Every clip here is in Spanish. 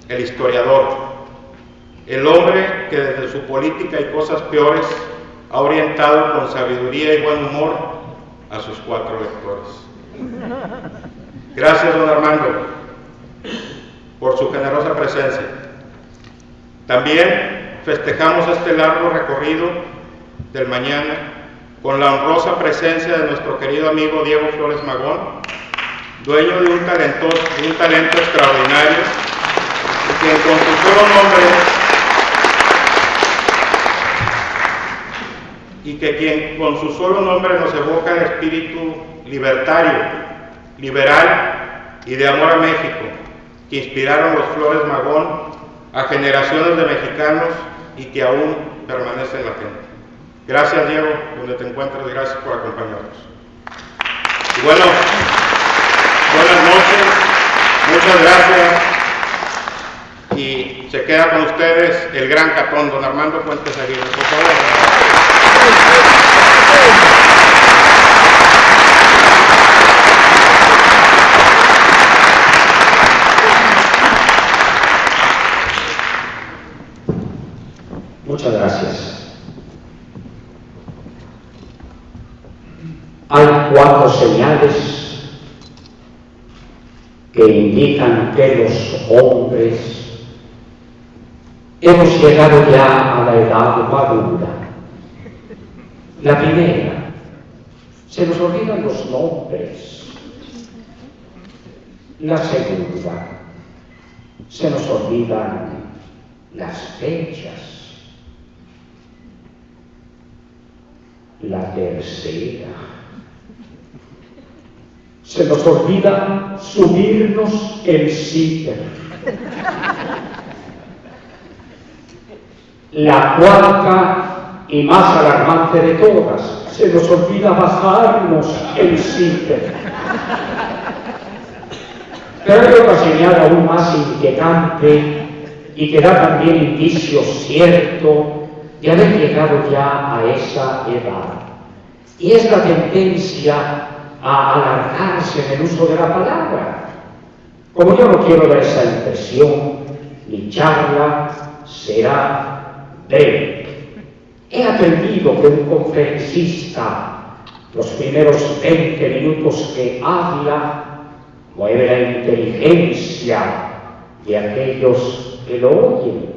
el historiador, el hombre que desde su política y cosas peores ha orientado con sabiduría y buen humor a sus 4 lectores. Gracias, don Armando, por su generosa presencia. También festejamos este largo recorrido del mañana con la honrosa presencia de nuestro querido amigo Diego Flores Magón, dueño de un talento extraordinario, y quien con su solo nombre nos evoca el espíritu libertario, liberal y de amor a México, que inspiraron los Flores Magón a generaciones de mexicanos y que aún permanecen latentes. Gracias, Diego, donde te encuentres, gracias por acompañarnos. Y bueno, buenas noches, muchas gracias, y se queda con ustedes el gran Catón, don Armando Fuentes Aguirre, por favor. Muchas gracias. Hay 4 señales que indican que los hombres hemos llegado ya a la edad madura. La primera, se nos olvidan los nombres. La segunda, se nos olvidan las fechas. La tercera, se nos olvida subirnos el zipper. La cuarta y más alarmante de todas, se nos olvida bajarnos el zipper. Pero hay otra señal aún más inquietante y que da también indicio cierto de haber llegado ya a esa edad. Y es la tendencia a alargarse en el uso de la palabra. Como yo no quiero dar esa impresión, mi charla será breve. He aprendido que un conferencista, los primeros 20 minutos que habla, mueve la inteligencia de aquellos que lo oyen.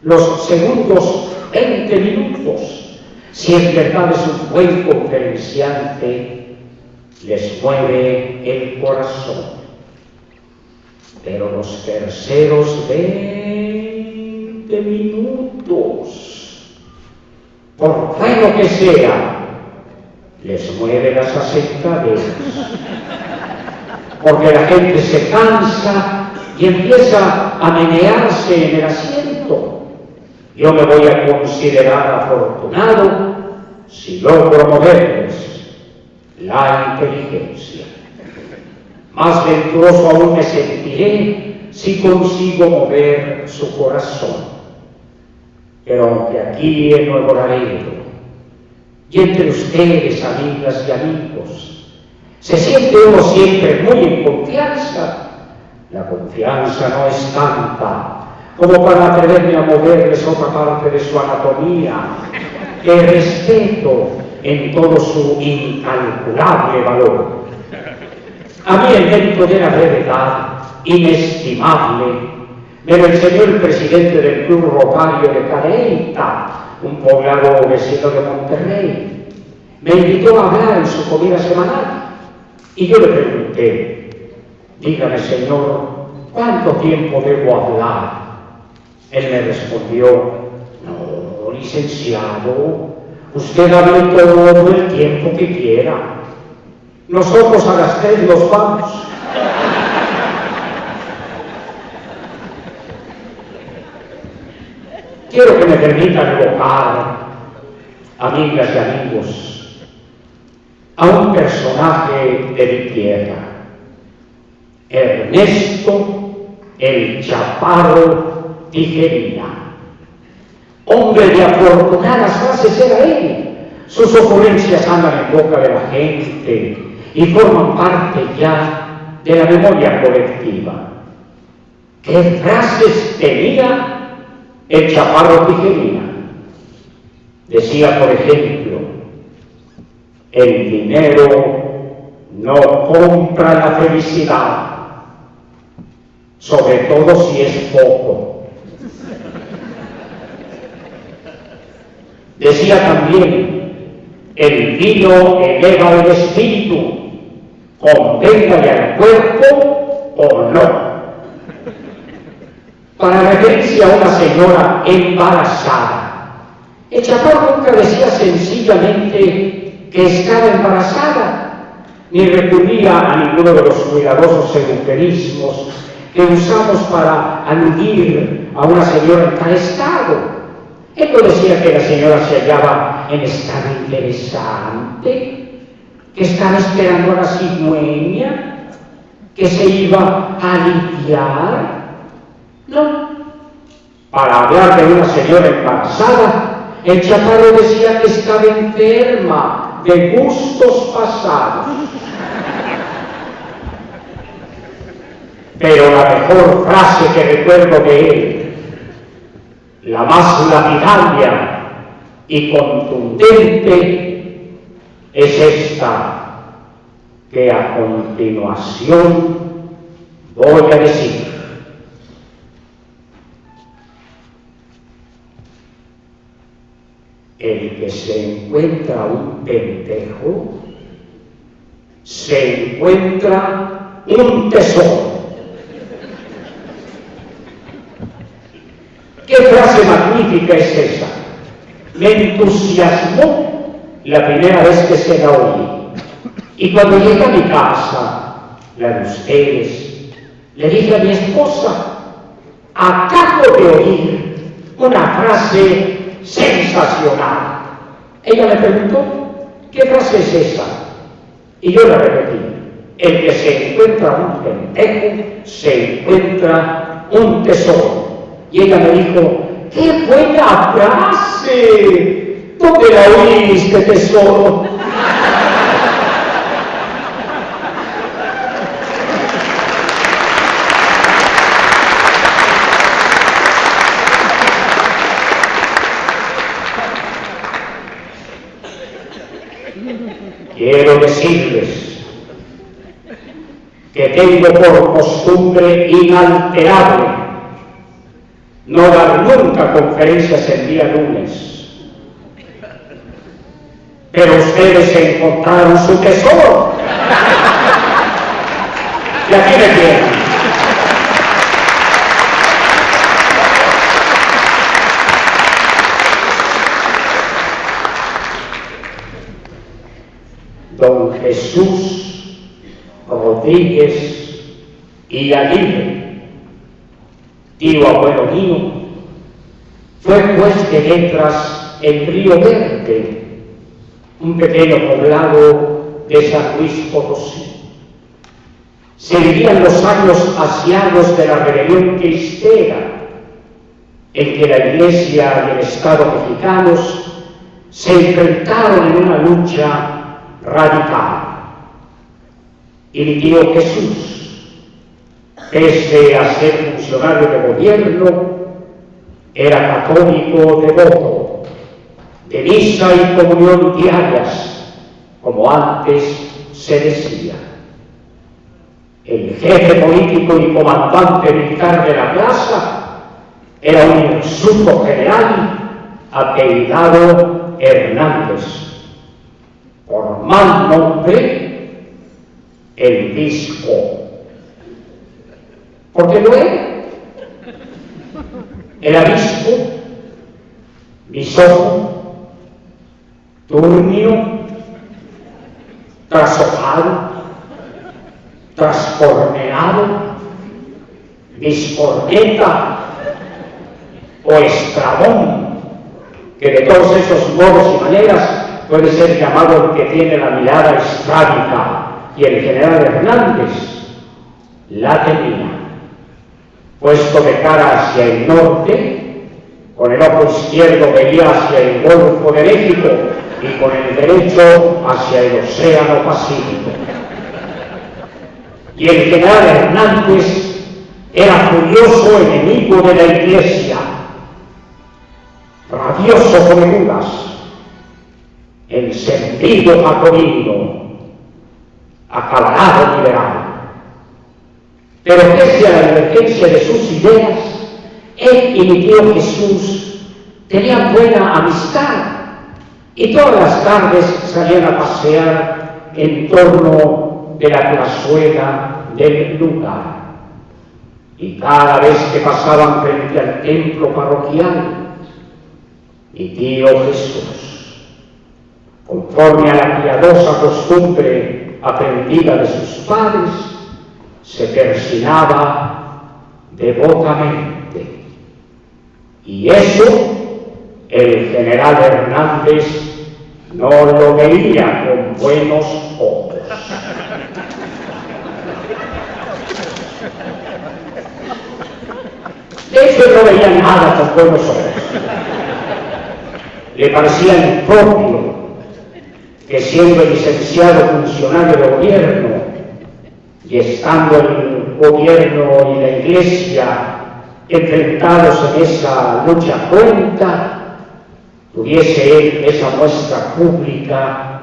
Los segundos 20 minutos, si en verdad es un buen conferenciante, les mueve el corazón. Pero los terceros 20 minutos, por bueno que sea, les mueve las aceitaderas. Porque la gente se cansa y empieza a menearse en el asiento. Yo me voy a considerar afortunado si logro moverles la inteligencia. Más venturoso aún me sentiré si consigo mover su corazón. Pero aunque aquí en Nuevo Laredo y entre ustedes, amigas y amigos, se siente uno siempre muy en confianza, la confianza no es tanta como para atreverme a moverles otra parte de su anatomía, que respeto en todo su incalculable valor. A mí el mérito de la brevedad, inestimable, me lo enseñó el presidente del Club Rotario de Cadereyta, un poblado vecino de Monterrey. Me invitó a hablar en su comida semanal y yo le pregunté, dígame señor, ¿cuánto tiempo debo hablar? Él me respondió, no, licenciado, usted hable todo el tiempo que quiera. Nosotros a las 3 nos vamos. Quiero que me permitan evocar, amigas y amigos, a un personaje de mi tierra, Ernesto el Chaparro Tijerina. Hombre de afortunadas frases era él. Sus ocurrencias andan en boca de la gente y forman parte ya de la memoria colectiva. ¿Qué frases tenía el Chaparro Tijerina? Decía, por ejemplo, el dinero no compra la felicidad, sobre todo si es poco. Decía también, el vino eleva el espíritu, convéngale al cuerpo o no. Para referirse a una señora embarazada, el Chaparro nunca decía sencillamente que estaba embarazada, ni recurría a ninguno de los cuidadosos eufemismos que usamos para aludir a una señora en tal estado. Él no decía que la señora se hallaba en estado interesante, que estaba esperando a la cigüeña, que se iba a aliviar. No. Para hablar de una señora embarazada, el Chaparro decía que estaba enferma de gustos pasados. Pero la mejor frase que recuerdo de él, la más lapidaria y contundente, es esta que a continuación voy a decir. El que se encuentra un pendejo, se encuentra un tesoro. ¿Qué frase magnífica es esa? Me entusiasmó la primera vez que se la oí. Y cuando llegué a mi casa, la de ustedes, le dije a mi esposa, acabo de oír una frase sensacional. Ella me preguntó, ¿qué frase es esa? Y yo la repetí, el que se encuentra un pendejo, se encuentra un tesoro. Y ella me dijo, ¡qué buena frase! ¿Dónde la oíste, tesoro? Quiero decirles que tengo por costumbre inalterable no dar nunca conferencias el día lunes. Pero ustedes encontraron su tesoro. Y aquí me tienen. Don Jesús Rodríguez y Aguirre, tío abuelo mío, fue juez de letras en Río Verde, un pequeño poblado de San Luis Potosí. Se vivían los años asiagos de la rebelión cristera, en que la Iglesia y el Estado mexicanos se enfrentaron en una lucha radical. Y mi tío Jesús, pese a ser funcionario de gobierno, era católico devoto, de misa y comunión diarias, como antes se decía. El jefe político y comandante militar de la plaza era un hirsuto general apellidado Hernández, por mal nombre, el Visco. Porque lo era. El avispo, bisón, turnio, trashojado, trascorneado, biscorneta o estrabón, que de todos esos modos y maneras puede ser llamado el que tiene la mirada estrábica, y el general Hernández la tenía. Puesto de cara hacia el norte, con el ojo izquierdo veía hacia el Golfo de México y con el derecho hacia el Océano Pacífico. Y el general Hernández era furioso enemigo de la Iglesia, rabioso como Judas, encendido jacobino, acalorado liberal. Pero pese a la divergencia de sus ideas, él y mi tío Jesús tenían buena amistad y todas las tardes salían a pasear en torno de la plazuela del lugar. Y cada vez que pasaban frente al templo parroquial, mi tío Jesús, conforme a la piadosa costumbre aprendida de sus padres, se persinaba devotamente. Y eso el general Hernández no lo veía con buenos ojos. De hecho, no veía nada con buenos ojos. Le parecía impropio que, siendo licenciado funcionario de gobierno y estando el gobierno y la Iglesia enfrentados en esa lucha cruenta, tuviese él esa muestra pública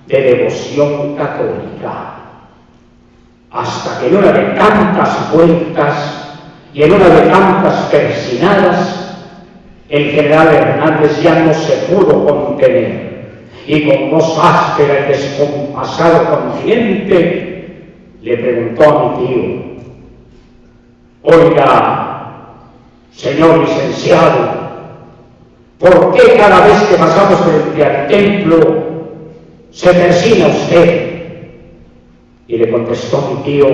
de devoción católica. Hasta que en una de tantas vueltas y en una de tantas persinadas, el general Hernández ya no se pudo contener y con voz áspera y descompasado consciente le preguntó a mi tío: oiga, señor licenciado, ¿por qué cada vez que pasamos frente al templo se persina usted? Y le contestó mi tío: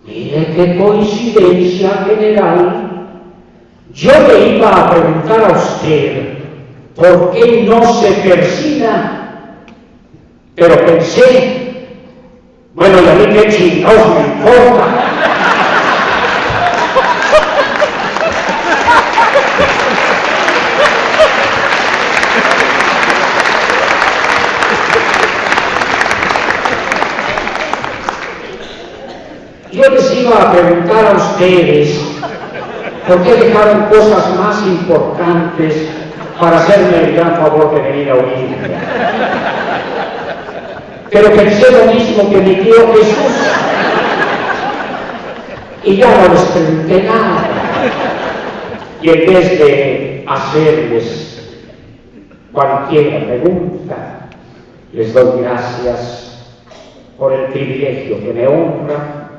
mire qué coincidencia, general. Yo le iba a preguntar a usted por qué no se persina, pero pensé, bueno, y a mí qué chingados me importa. Yo les iba a preguntar a ustedes por qué dejaron cosas más importantes para hacerme el gran favor de venir a oírme. Pero pensé lo mismo que mi tío Jesús y ya no les pregunté nada. Y en vez de hacerles cualquier pregunta, les doy gracias por el privilegio que me honra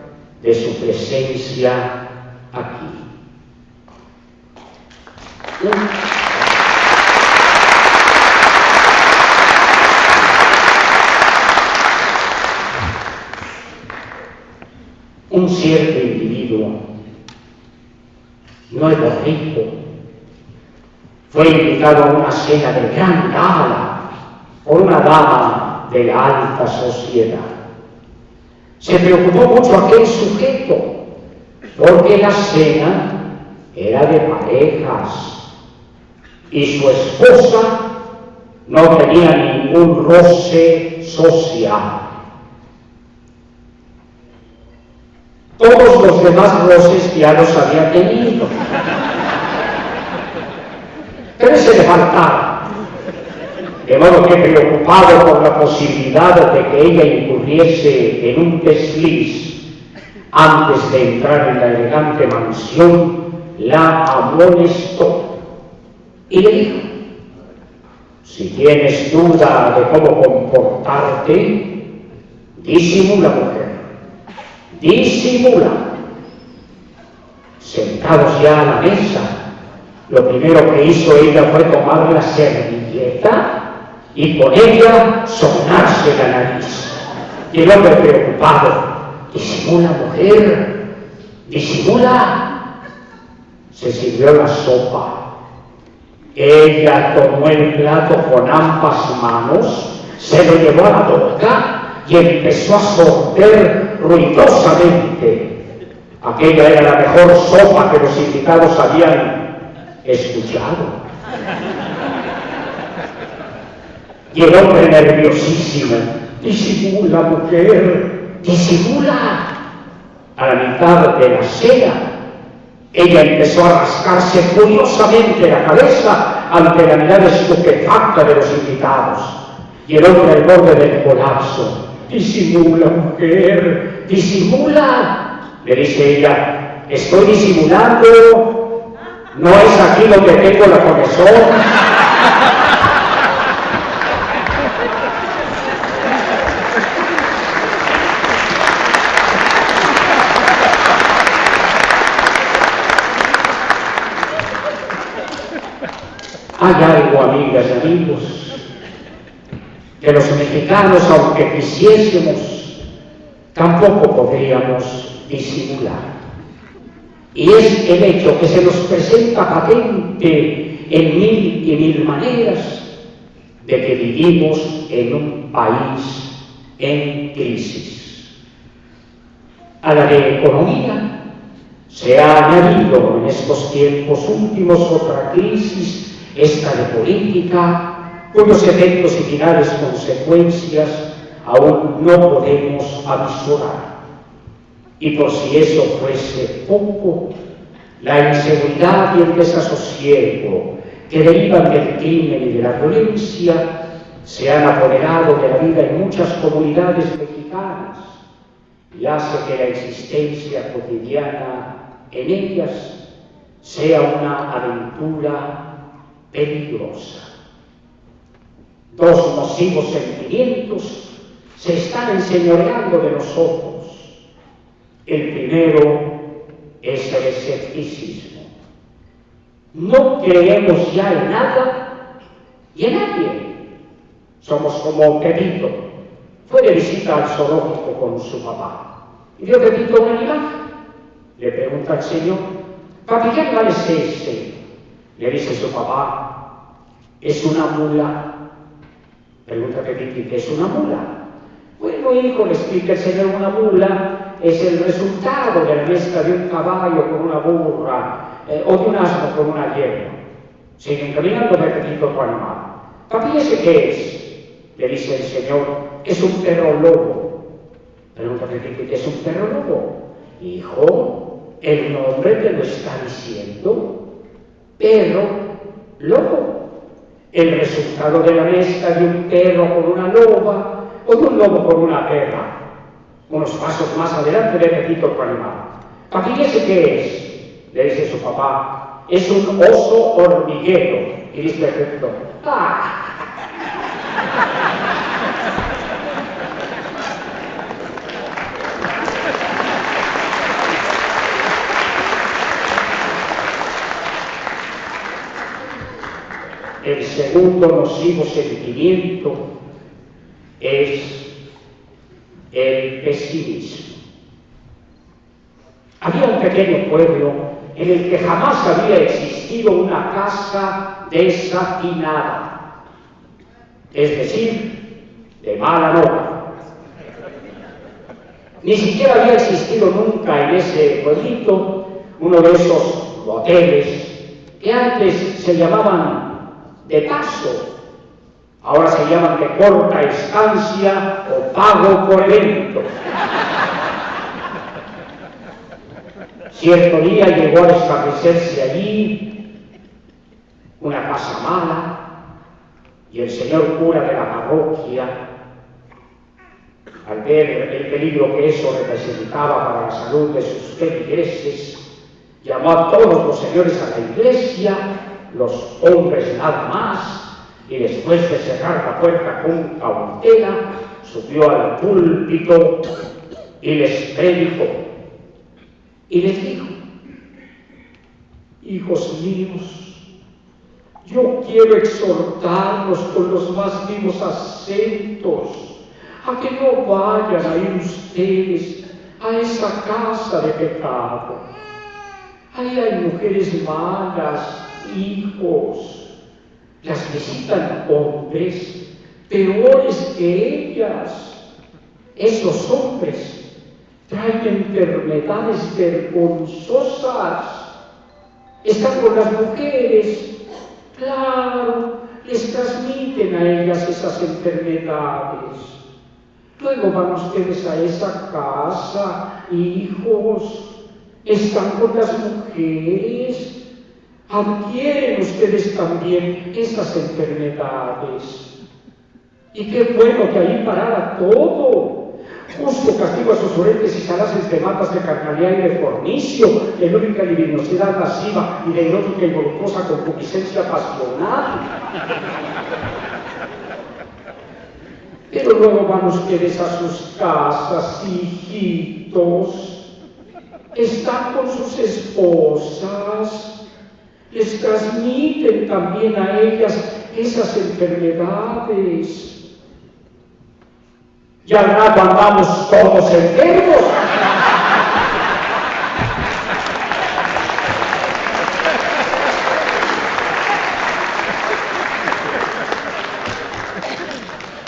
de su presencia aquí. Un cierto individuo, nuevo rico, fue invitado a una cena de gran gala por una dama de la alta sociedad. Se preocupó mucho aquel sujeto, porque la cena era de parejas y su esposa no tenía ningún roce social. Todos los demás roces ya los había tenido, pero ese le faltaba. De modo que, preocupado por la posibilidad de que ella incurriese en un desliz antes de entrar en la elegante mansión, la amonestó y le dijo: si tienes duda de cómo comportarte, disimula, mujer, disimula. Sentados ya a la mesa, lo primero que hizo ella fue tomar la servilleta y con ella sonarse la nariz. Y el hombre, preocupado: disimula, mujer, disimula. Se sirvió la sopa. Ella tomó el plato con ambas manos, se lo llevó a la boca y empezó a sorber ruidosamente. Aquella era la mejor sopa que los invitados habían escuchado. Y el hombre, nerviosísimo: disimula, mujer, disimula. A la mitad de la cena, ella empezó a rascarse furiosamente la cabeza ante la mirada estupefacta de los invitados. Y el hombre al borde del colapso: «Disimula, mujer, disimula», le dice ella. «Estoy disimulando, no es aquí donde tengo la comezón». Hay algo, amigas y amigos, que los mexicanos, aunque quisiésemos, tampoco podríamos disimular. Y es el hecho que se nos presenta patente en mil y mil maneras de que vivimos en un país en crisis. A la de economía se ha añadido en estos tiempos últimos otra crisis, esta de política, cuyos efectos y finales consecuencias aún no podemos avisorar. Y por si eso fuese poco, la inseguridad y el desasosiego que derivan del crimen y de la violencia se han apoderado de la vida en muchas comunidades mexicanas y hace que la existencia cotidiana en ellas sea una aventura peligrosa. Dos nocivos sentimientos se están enseñoreando de nosotros. El primero es el escepticismo. No creemos ya en nada y en nadie. Somos como Pepito. Fue de visita al zoológico con su papá y vio Pepito un animal. Le pregunta al señor: «Papi, ¿qué animal es ese?». Le dice su papá: «Es una mula». Pregunta Pepito: ¿qué es una mula? «Bueno, hijo», le explica el señor, «una mula es el resultado de la mezcla de un caballo con una burra o de un asno con una yegua». Siguen caminando, ve Pepito otro animal. «Papi, ¿ese qué es?». Le dice el señor: «Es un perro lobo». Pregunta Pepito: ¿qué es un perro lobo? «Hijo, el nombre te lo está diciendo. Perro lobo. El resultado de la mezcla de un perro con una loba o de un lobo con una perra». Unos pasos más adelante le repito otro animal. «Papi, ¿ese qué es?». Le dice su papá: «Es un oso hormiguero». Y dice el Pepito: «¡Ah!». El segundo nocivo sentimiento es el pesimismo. Había un pequeño pueblo en el que jamás había existido una casa desafinada, es decir, de mala nota. Ni siquiera había existido nunca en ese pueblito uno de esos moteles que antes se llamaban de paso, ahora se llaman de corta estancia o pago por evento. Cierto día llegó a establecerse allí una casa mala y el señor cura de la parroquia, al ver el peligro que eso representaba para la salud de sus feligreses, llamó a todos los señores a la iglesia, los hombres nada más, y después de cerrar la puerta con cautela, subió al púlpito y les predicó. Y les dijo: «Hijos míos, yo quiero exhortarlos con los más vivos acentos a que no vayan a ir ustedes a esa casa de pecado. Ahí hay mujeres malas, hijos, las visitan hombres peores que ellas. Esos hombres traen enfermedades vergonzosas. Están con las mujeres, claro, les transmiten a ellas esas enfermedades. Luego van ustedes a esa casa, hijos, están con las mujeres, adquieren ustedes también esas enfermedades. Y qué bueno que ahí parara todo. Justo castigo a sus oretes y salaces de matas de carnalidad y de fornicio, de única libidinosidad lasciva y de erótica y voluptuosa concupiscencia pasional. Pero luego van ustedes a sus casas, hijitos, están con sus esposas, les transmiten también a ellas esas enfermedades. Y al rato andamos todos enfermos.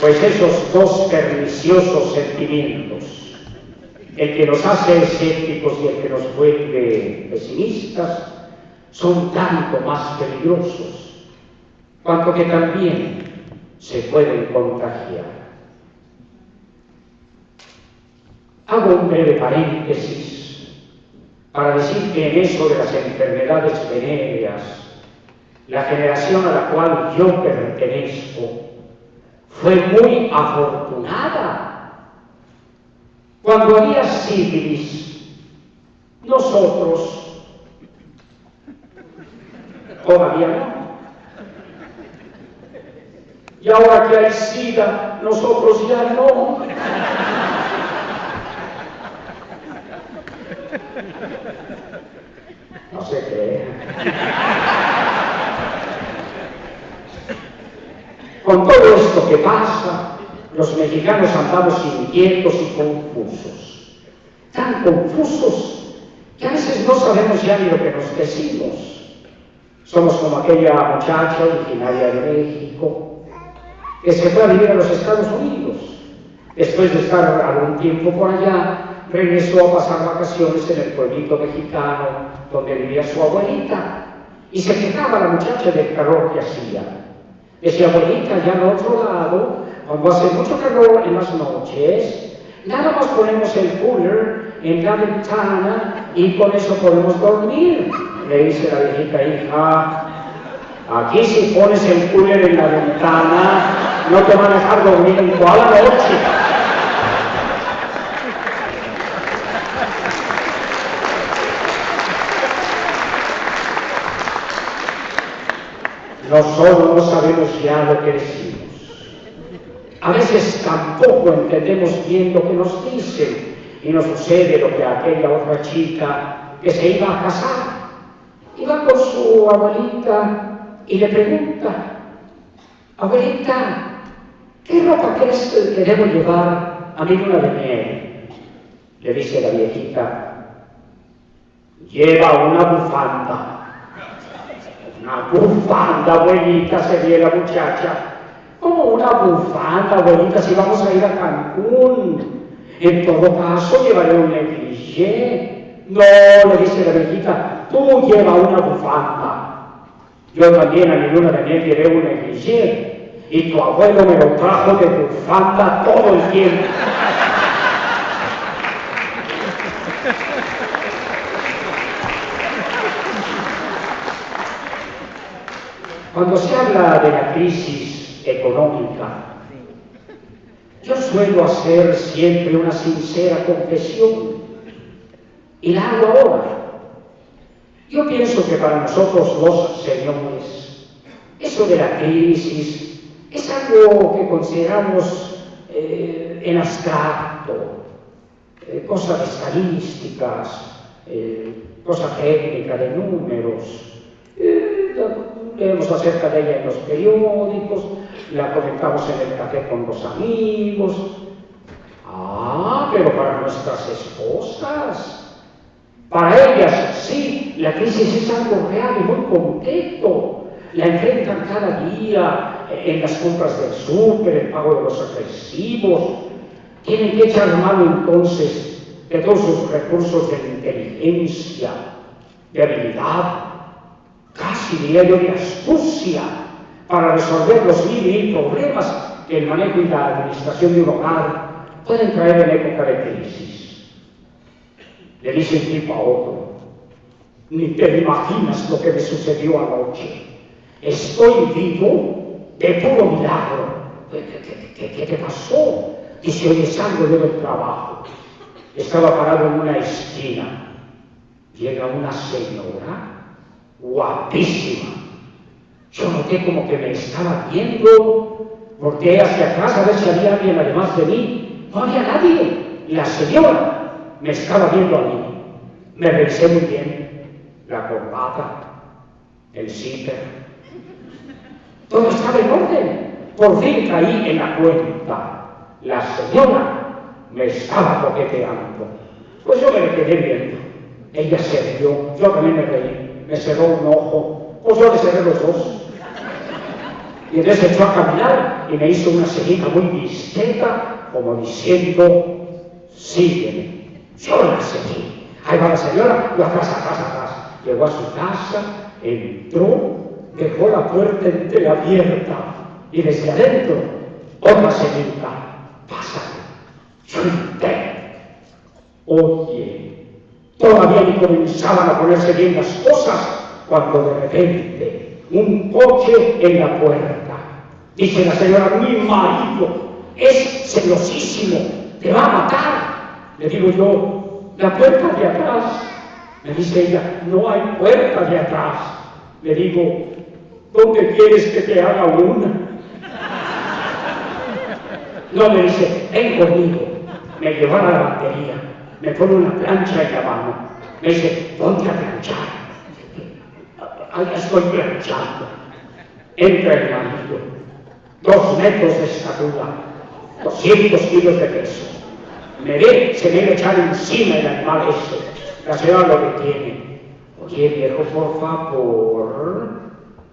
Pues esos dos perniciosos sentimientos, el que nos hace escépticos y el que nos vuelve pesimistas, son tanto más peligrosos, cuanto que también se pueden contagiar. Hago un breve paréntesis para decir que en eso de las enfermedades venéreas, la generación a la cual yo pertenezco fue muy afortunada. Cuando había sífilis, nosotros todavía no. Y ahora que hay SIDA, nosotros ya no. No se cree. Con todo esto que pasa, los mexicanos andamos inquietos y confusos. Tan confusos que a veces no sabemos ya ni lo que nos decimos. Somos como aquella muchacha originaria de México que se fue a vivir a los Estados Unidos. Después de estar algún tiempo por allá, regresó a pasar vacaciones en el pueblito mexicano donde vivía su abuelita. Y se quejaba la muchacha del calor que hacía. Decía, abuelita, ya al otro lado, cuando hace mucho calor en las noches, nada más ponemos el cooler en la ventana y con eso podemos dormir. Le dice la viejita, hija, aquí si pones el cooler en la ventana, no te van a dejar dormir en toda la noche. Nosotros no sabemos ya lo que decimos. A veces tampoco entendemos bien lo que nos dicen y nos sucede lo que a aquella otra chica que se iba a casar. Iba con su abuelita y le pregunta, abuelita, ¿qué ropa crees que debo llevar a mi luna de miel? Le dice la viejita, lleva una bufanda. Una bufanda, abuelita, se ríe la muchacha. ¿Cómo una bufanda, abuelita, si vamos a ir a Cancún? En todo caso, llevaré un negligé. No, le dice la viejita, tú lleva una bufanda. Yo también a mi luna de miel llevé un negligé. Y tu abuelo me lo trajo de bufanda todo el tiempo. Cuando se habla de la crisis económica, yo suelo hacer siempre una sincera confesión, y la hago ahora. Yo pienso que para nosotros los señores, eso de la crisis es algo que consideramos en abstracto, cosa de estadísticas, cosa técnica de números. Leemos acerca de ella en los periódicos, la comentamos en el café con los amigos. Ah, pero para nuestras esposas, para ellas sí, la crisis es algo real y muy concreto. La enfrentan cada día en las compras del súper, el pago de los recibos. Tienen que echar mano entonces de todos sus recursos de inteligencia, de habilidad, casi diría yo de astucia, para resolver los mil problemas que el manejo y la administración de un hogar pueden traer en época de crisis. Le dice un tipo a otro: ni te imaginas lo que me sucedió anoche. Estoy vivo de puro milagro. ¿Qué te pasó? Dice: oye, salgo yo del trabajo. Estaba parado en una esquina. Llega una señora guapísima. Yo noté como que me estaba viendo. Volteé hacia atrás a ver si había alguien además de mí. No había nadie. La señora me estaba viendo a mí. Me revisé muy bien. La corbata, el zipper, todo estaba en orden. Por fin caí en la cuenta. La señora me estaba coqueteando. Pues yo me le quedé viendo. Ella se rió, yo también me reí. Me cerró un ojo, pues yo le cerré los dos. Y entonces echó a caminar y me hizo una señita muy discreta, como diciendo: sígueme. Yo la seguí. Ahí va la señora, yo atrás. Llegó a su casa, entró, dejó la puerta entreabierta y desde adentro otra señorita: pásale. Yo entré. Oye, todavía ni comenzaban a ponerse bien las cosas cuando de repente un coche en la puerta. Dice la señora: mi marido es celosísimo, te va a matar. Le digo yo: la puerta de atrás. Me dice ella: no hay puerta de atrás. Le digo: ¿dónde quieres que te haga una? No, me dice: ven conmigo. Me lleva a la lavandería, me pone una plancha en la mano. Me dice: ponte a planchar. Ahí estoy planchando. Entra el marido, 2 metros de estatura, 200 kilos de peso. Me ve, se debe echar encima el animal ese. La señora lo detiene. Oye, viejo, por favor,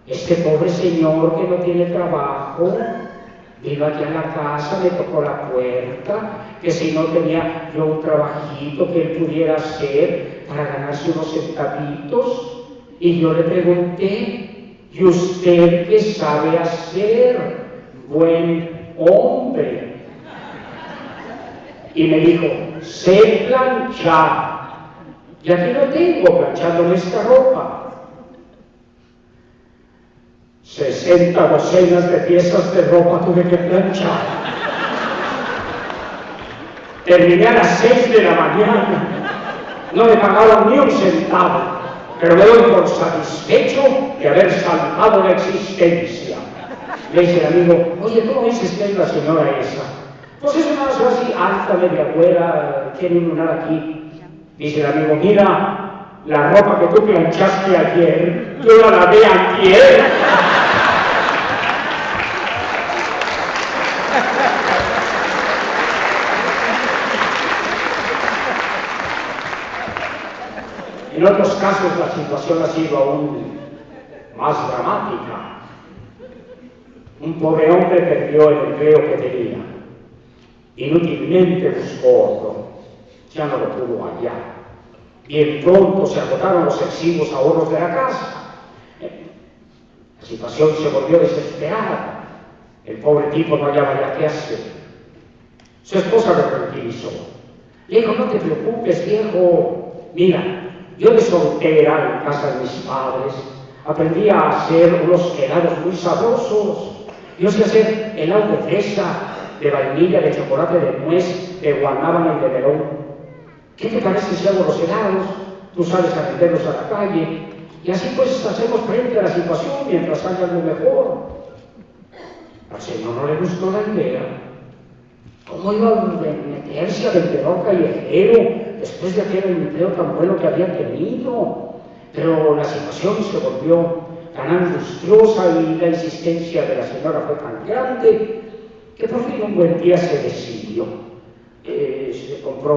este pobre señor que no tiene trabajo, vino aquí a la casa, me tocó la puerta, que si no tenía yo un trabajito que él pudiera hacer para ganarse unos centavitos. Y yo le pregunté: ¿y usted qué sabe hacer, buen hombre? Y me dijo: sé planchar. Y aquí lo tengo, planchándome esta ropa. 60 docenas de piezas de ropa tuve que planchar. Terminé a las 6 de la mañana. No me pagaron ni un centavo, pero me doy por satisfecho de haber salvado la existencia. Le dice el amigo: oye, ¿cómo dices que es la señora esa? Pues es una cosa así alta, media güera, tiene un lunar aquí. Dice el amigo: mira, la ropa que tú planchaste ayer, yo la lavé antier. En otros casos la situación ha sido aún más dramática. Un pobre hombre perdió el empleo que tenía. Inútilmente buscó otro. Ya no lo pudo hallar. Bien pronto se agotaron los exiguos ahorros de la casa. La situación se volvió desesperada. El pobre tipo no hallaba ya qué hacer. Su esposa lo tranquilizó. Le dijo: no te preocupes, viejo. Mira, yo de soltera en casa de mis padres aprendí a hacer unos helados muy sabrosos. Yo sé hacer helado de fresa, de vainilla, de chocolate, de nuez, de guanábana y de melón. ¿Qué te parece si hago los helados? Tú sales a venderlos a la calle y así pues hacemos frente a la situación mientras haya algo mejor. Al señor no le gustó la idea. ¿Cómo iba a meterse a vendedor callejero después de aquel empleo tan bueno que había tenido? Pero la situación se volvió tan angustiosa y la insistencia de la señora fue tan grande que por fin un buen día se decidió. Se compró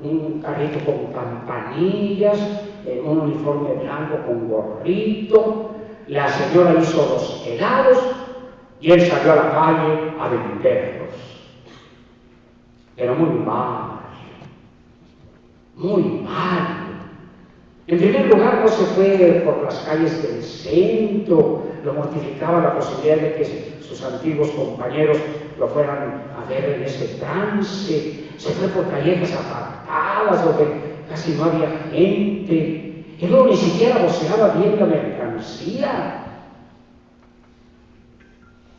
un carrito con campanillas, un uniforme blanco con gorrito. La señora hizo los helados y él salió a la calle a venderlos. Pero muy mal. En primer lugar, no se fue por las calles del centro. Lo mortificaba la posibilidad de que sus antiguos compañeros lo fueran a ver en ese trance. Se fue por calles apartadas donde casi no había gente. Y luego ni siquiera voceaba bien la mercancía.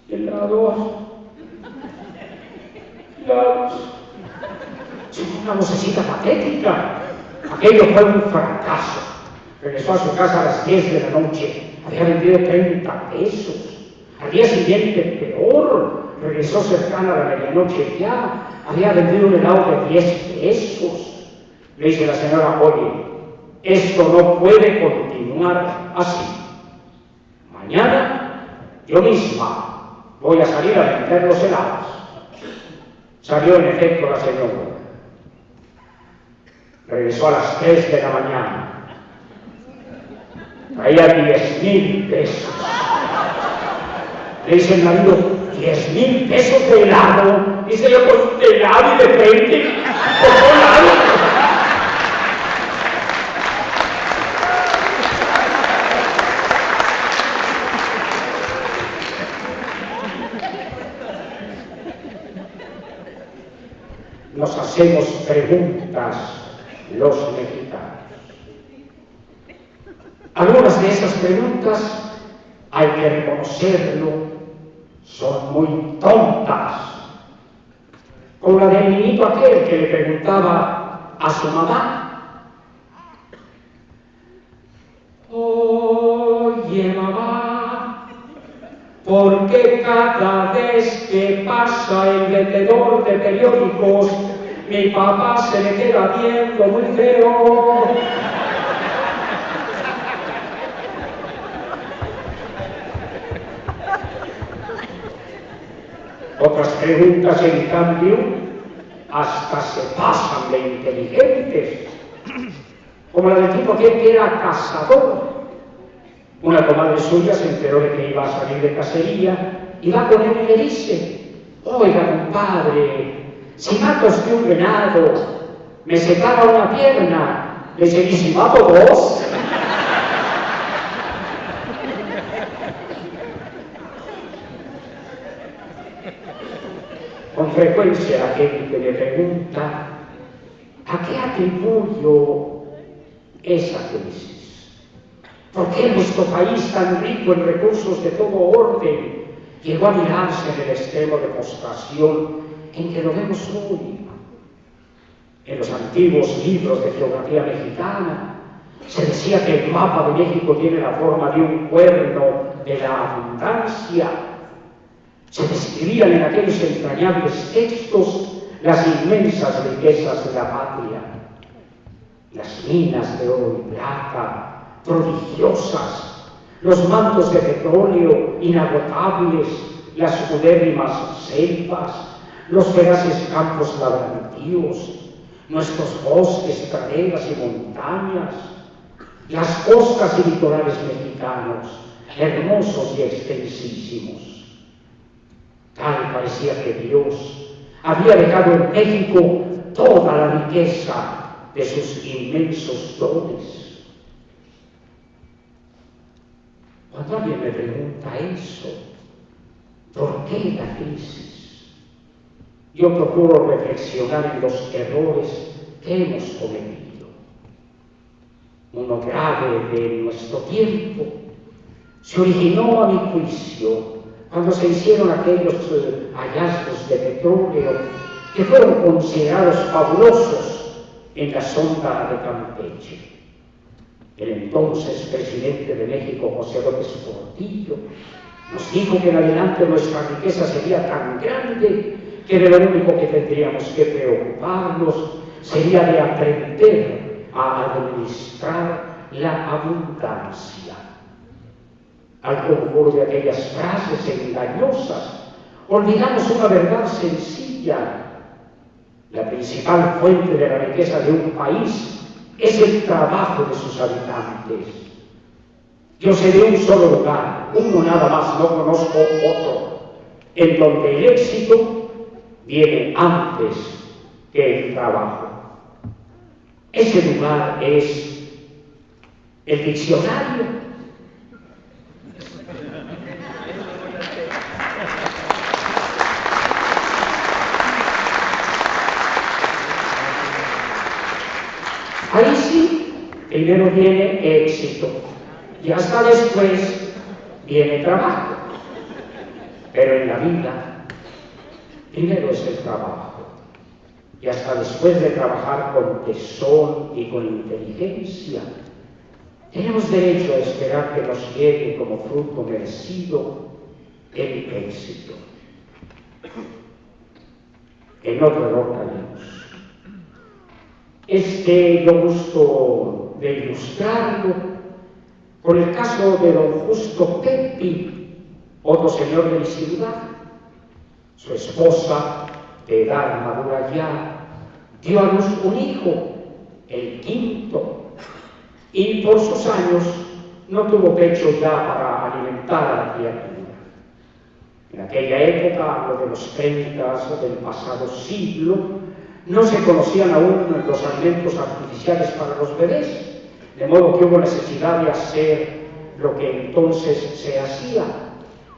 Helados. Una vocecita patética. Aquello fue un fracaso. Regresó a su casa a las 10 de la noche. Había vendido 30 pesos. Al día siguiente, peor. Regresó cercana a la medianoche ya. Había vendido un helado de 10 pesos. Le dice la señora, oye, esto no puede continuar así. Mañana, yo misma voy a salir a vender los helados. Salió en efecto la señora. Regresó a las 3 de la mañana. Traía 10,000 pesos. Le dice el marido, 10,000 pesos de helado. Dice yo, pues de helado y de 20. ¿Por qué helado? Nos hacemos preguntas los mexicanos. Algunas de esas preguntas, hay que reconocerlo, son muy tontas. Como la del niñito aquel que le preguntaba a su mamá: oye mamá, ¿por qué cada vez que pasa el vendedor de periódicos mi papá se le queda viendo muy feo? Otras preguntas, en cambio, hasta se pasan de inteligentes, como la del tipo que era cazador. Una comadre suya se enteró de que iba a salir de cacería y va con él y le dice: oiga, compadre, si mato usted un venado, me separa una pierna. Le dice: ¿y si mato dos? Con frecuencia la gente me pregunta: ¿a qué atribuyo esa crisis? ¿Por qué nuestro país tan rico en recursos de todo orden llegó a mirarse en el extremo de postración en que lo vemos hoy? En los antiguos libros de geografía mexicana se decía que el mapa de México tiene la forma de un cuerno de la abundancia. Se describían en aquellos entrañables textos las inmensas riquezas de la patria, las minas de oro y plata prodigiosas, los mantos de petróleo inagotables, las cudérrimas selvas, los feraces campos labrantíos, nuestros bosques, praderas y montañas, las costas y litorales mexicanos, hermosos y extensísimos. Tal parecía que Dios había dejado en México toda la riqueza de sus inmensos dones. Cuando alguien me pregunta eso, ¿por qué la crisis?, yo procuro reflexionar en los errores que hemos cometido. Uno grave de nuestro tiempo se originó, a mi juicio, cuando se hicieron aquellos hallazgos de petróleo que fueron considerados fabulosos en la sonda de Campeche. El entonces presidente de México, José López Portillo, nos dijo que en adelante nuestra riqueza sería tan grande que de lo único que tendríamos que preocuparnos sería de aprender a administrar la abundancia. Al concurso de aquellas frases engañosas, olvidamos una verdad sencilla. La principal fuente de la riqueza de un país es el trabajo de sus habitantes. Yo sé de un solo lugar, uno nada más, no conozco otro, en donde el éxito viene antes que el trabajo. Ese lugar es el diccionario. primero viene éxito y hasta después viene trabajo. Pero en la vida, primero es el trabajo y hasta después de trabajar con tesón y con inteligencia, tenemos derecho a esperar que nos llegue como fruto merecido el éxito. En otro orden, yo gusto de ilustrarlo con el caso de don Justo Pepi, otro señor de mi ciudad. Su esposa, de edad madura ya, dio a luz un hijo, el quinto, y por sus años no tuvo pecho ya para alimentar a la criatura. En aquella época, hablo de los 30 del pasado siglo, no se conocían aún los alimentos artificiales para los bebés, de modo que hubo necesidad de hacer lo que entonces se hacía,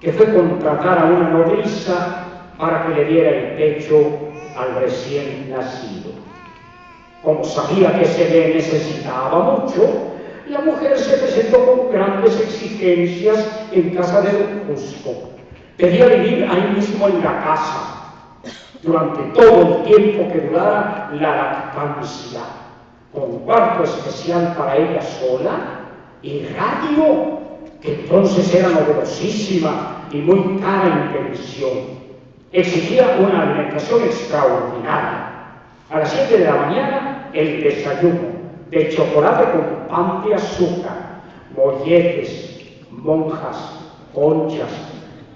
que fue contratar a una nodriza para que le diera el pecho al recién nacido. Como sabía que se le necesitaba mucho, la mujer se presentó con grandes exigencias en casa de don Justo. Pedía vivir ahí mismo en la casa, durante todo el tiempo que durara la lactancia, con cuarto especial para ella sola y radio, que entonces era novedosísima y muy cara en pensión. Exigía una alimentación extraordinaria. A las 7 de la mañana, el desayuno de chocolate con pan de azúcar, molletes, monjas, conchas,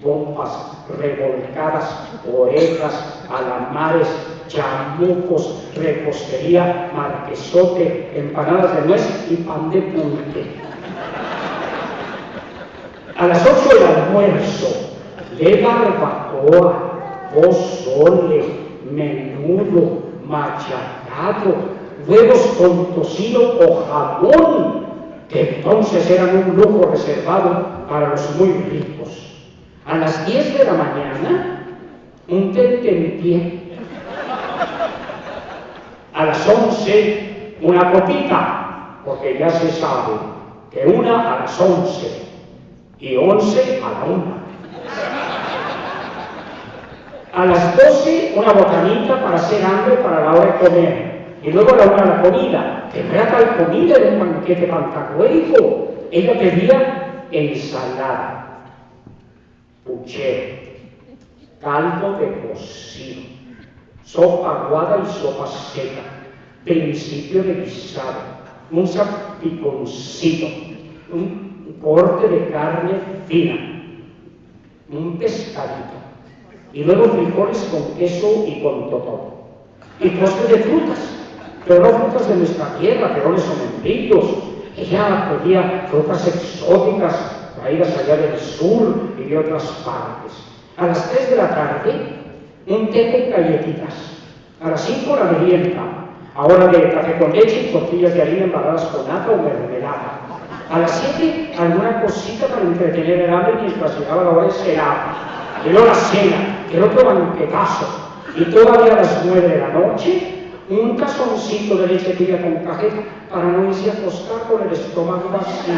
pompas revolcadas, orejas, alamares, chamucos, repostería, marquesote, empanadas de nuez y pan de pulque. A las 8 el almuerzo de barbacoa, pozole, menudo, machacado, huevos con tocino o jamón, que entonces eran un lujo reservado para los muy ricos. A las 10 de la mañana, un tentempié. A las 11, una copita, porque ya se sabe que una a las 11 y 11 a la 1. A las 12, una botanita para hacer hambre para la hora de comer. Y luego a la 1 la comida, que no era tal comida, era un banquete pantagruélico. Ella pedía ensalada, puchero, caldo de cocido, sopa aguada y sopa seca, principio de guisado, un salpiconcito, un corte de carne fina, un pescadito, y luego frijoles con queso y con totó, y postre de frutas, pero no frutas de nuestra tierra, perones o membrillos. Ella pedía frutas exóticas traídas allá del sur y de otras partes. A las 3 de la tarde, un té con galletitas. A las 5 la merienda, ahora de café con leche y tortillas de harina embaladas con nata o mermelada. A las 7, alguna cosita para entretener el hambre mientras llegaba la hora de cenar. Y luego la cena, el otro banquetazo. Y todavía a las 9 de la noche, un tazoncito de leche tibia con cajeta para no irse a acostar con el estómago vacío.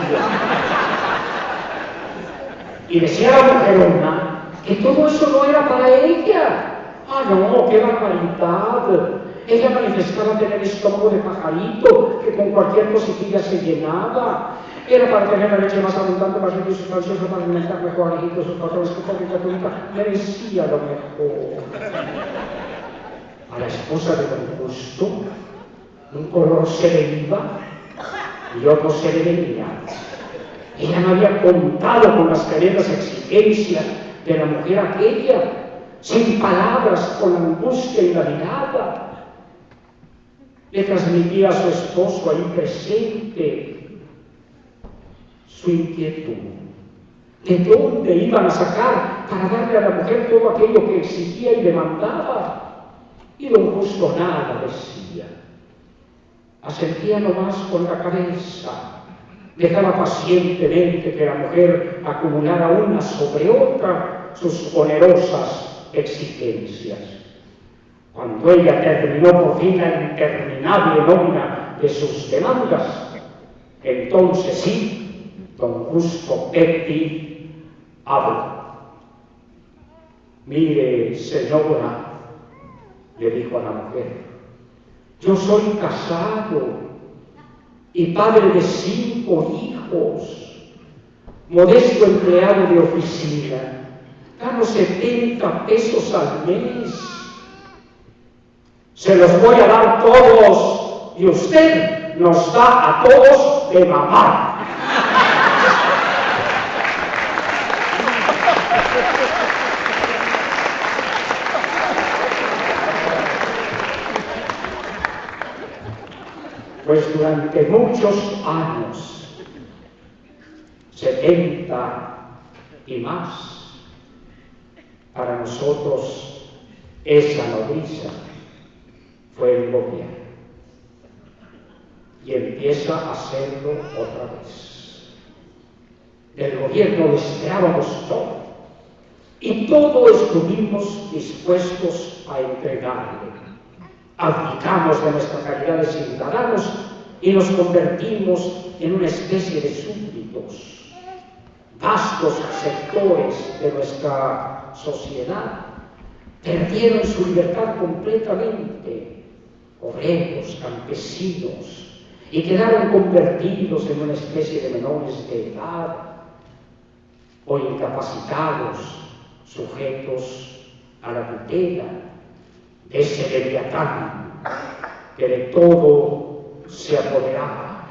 Y decía la mujerona que todo eso no era para ella. Ah, no, qué barbaridad. Ella manifestaba tener estómago de pajarito, que con cualquier cositilla se llenaba. Era para tener la leche más abundante, más rica y sustanciosa, para alimentar mejor a hijitos, sus patrones, que pobre criaturita merecía lo mejor. A la esposa de don Justo, un color se le iba y otro se le venía. Ella no había contado con las tremendas exigencias de la mujer aquella, sin palabras, con la angustia y la mirada. Le transmitía a su esposo ahí presente su inquietud. ¿De dónde iban a sacar para darle a la mujer todo aquello que exigía y demandaba? Y don Justo nada decía. Asentía nomás con la cabeza. Dejaba pacientemente que la mujer acumulara una sobre otra sus onerosas exigencias. Cuando ella terminó por fin la interminable nómina de sus demandas, Entonces sí, don Justo Petti habló. Mire, señora, le dijo a la mujer, yo soy casado y padre de 5 hijos, modesto empleado de oficina, gano 70 pesos al mes. Se los voy a dar todos y usted nos da a todos de mamar. Pues durante muchos años, 70 y más, para nosotros esa nodriza fue el gobierno. Y empieza a hacerlo otra vez. Del gobierno lo esperábamos todo. Y todo estuvimos dispuestos a entregarle. Abdicamos de nuestra calidad de ciudadanos y nos convertimos en una especie de súbditos. Vastos sectores de nuestra sociedad perdieron su libertad completamente, obreros, campesinos, y quedaron convertidos en una especie de menores de edad o incapacitados, sujetos a la tutela de ese leviatán que de todo se apoderaba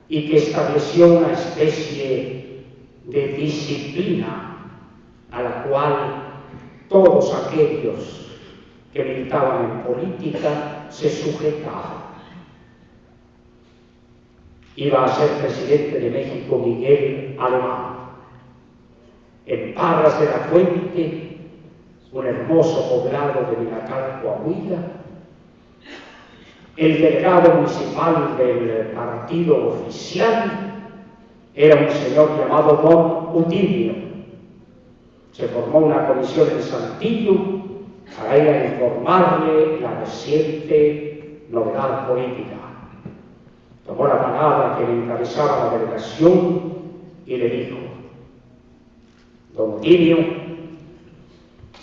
y que estableció una especie de disciplina a la cual todos aquellos que militaban en política se sujetaban. Iba a ser presidente de México Miguel Alemán. En Parras de la Fuente, un hermoso poblado de Minacal, Coahuila, el delegado municipal del partido oficial era un señor llamado don Utilio. Se formó una comisión en Saltillo para ir a informarle la reciente novedad política. Tomó la palabra que le encabezaba la delegación y le dijo: don Utilio,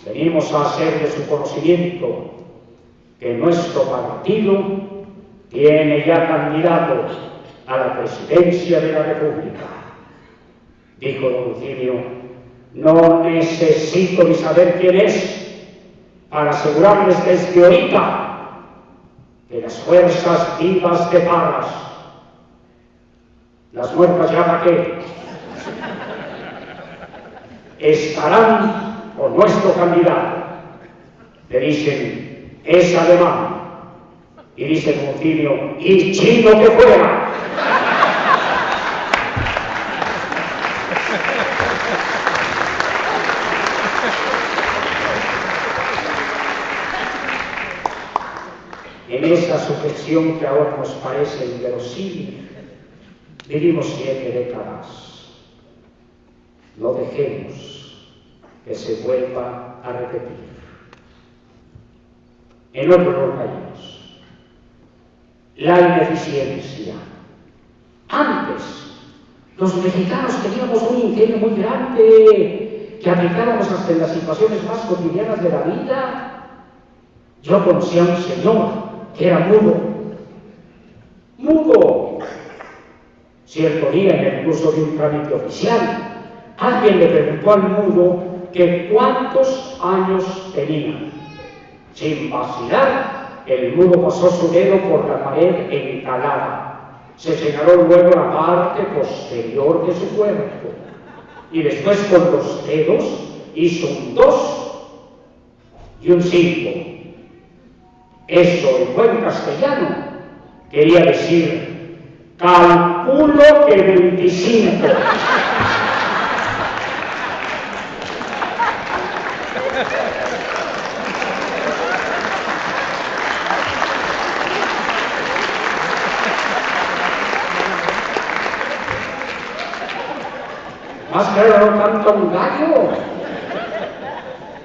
venimos a hacer de su conocimiento que nuestro partido tiene ya candidato a la presidencia de la República. Dijo don Utilio: no necesito ni saber quién es para asegurarles desde ahorita que las fuerzas vivas de Parras, las muertas ya para qué, estarán con nuestro candidato. Le dicen, es alemán. Y dice don Utilio, y chino que fuera. En esa sujeción que ahora nos parece inverosímil, vivimos 7 décadas. No dejemos que se vuelva a repetir. En otro no caímos. La ineficiencia. Antes, los mexicanos teníamos un ingenio muy grande que aplicábamos hasta en las situaciones más cotidianas de la vida. Yo conocía a un señor que era mudo. Cierto día, en el curso de un trámite oficial, alguien le preguntó al mudo que cuántos años tenía. Sin vacilar, el mudo pasó su dedo por la pared encalada. Se señaló luego la parte posterior de su cuerpo y después con los dedos hizo un 2 y un 5. Eso, en buen castellano, quería decir, calculo que 25. Más claro no tanto un gallo.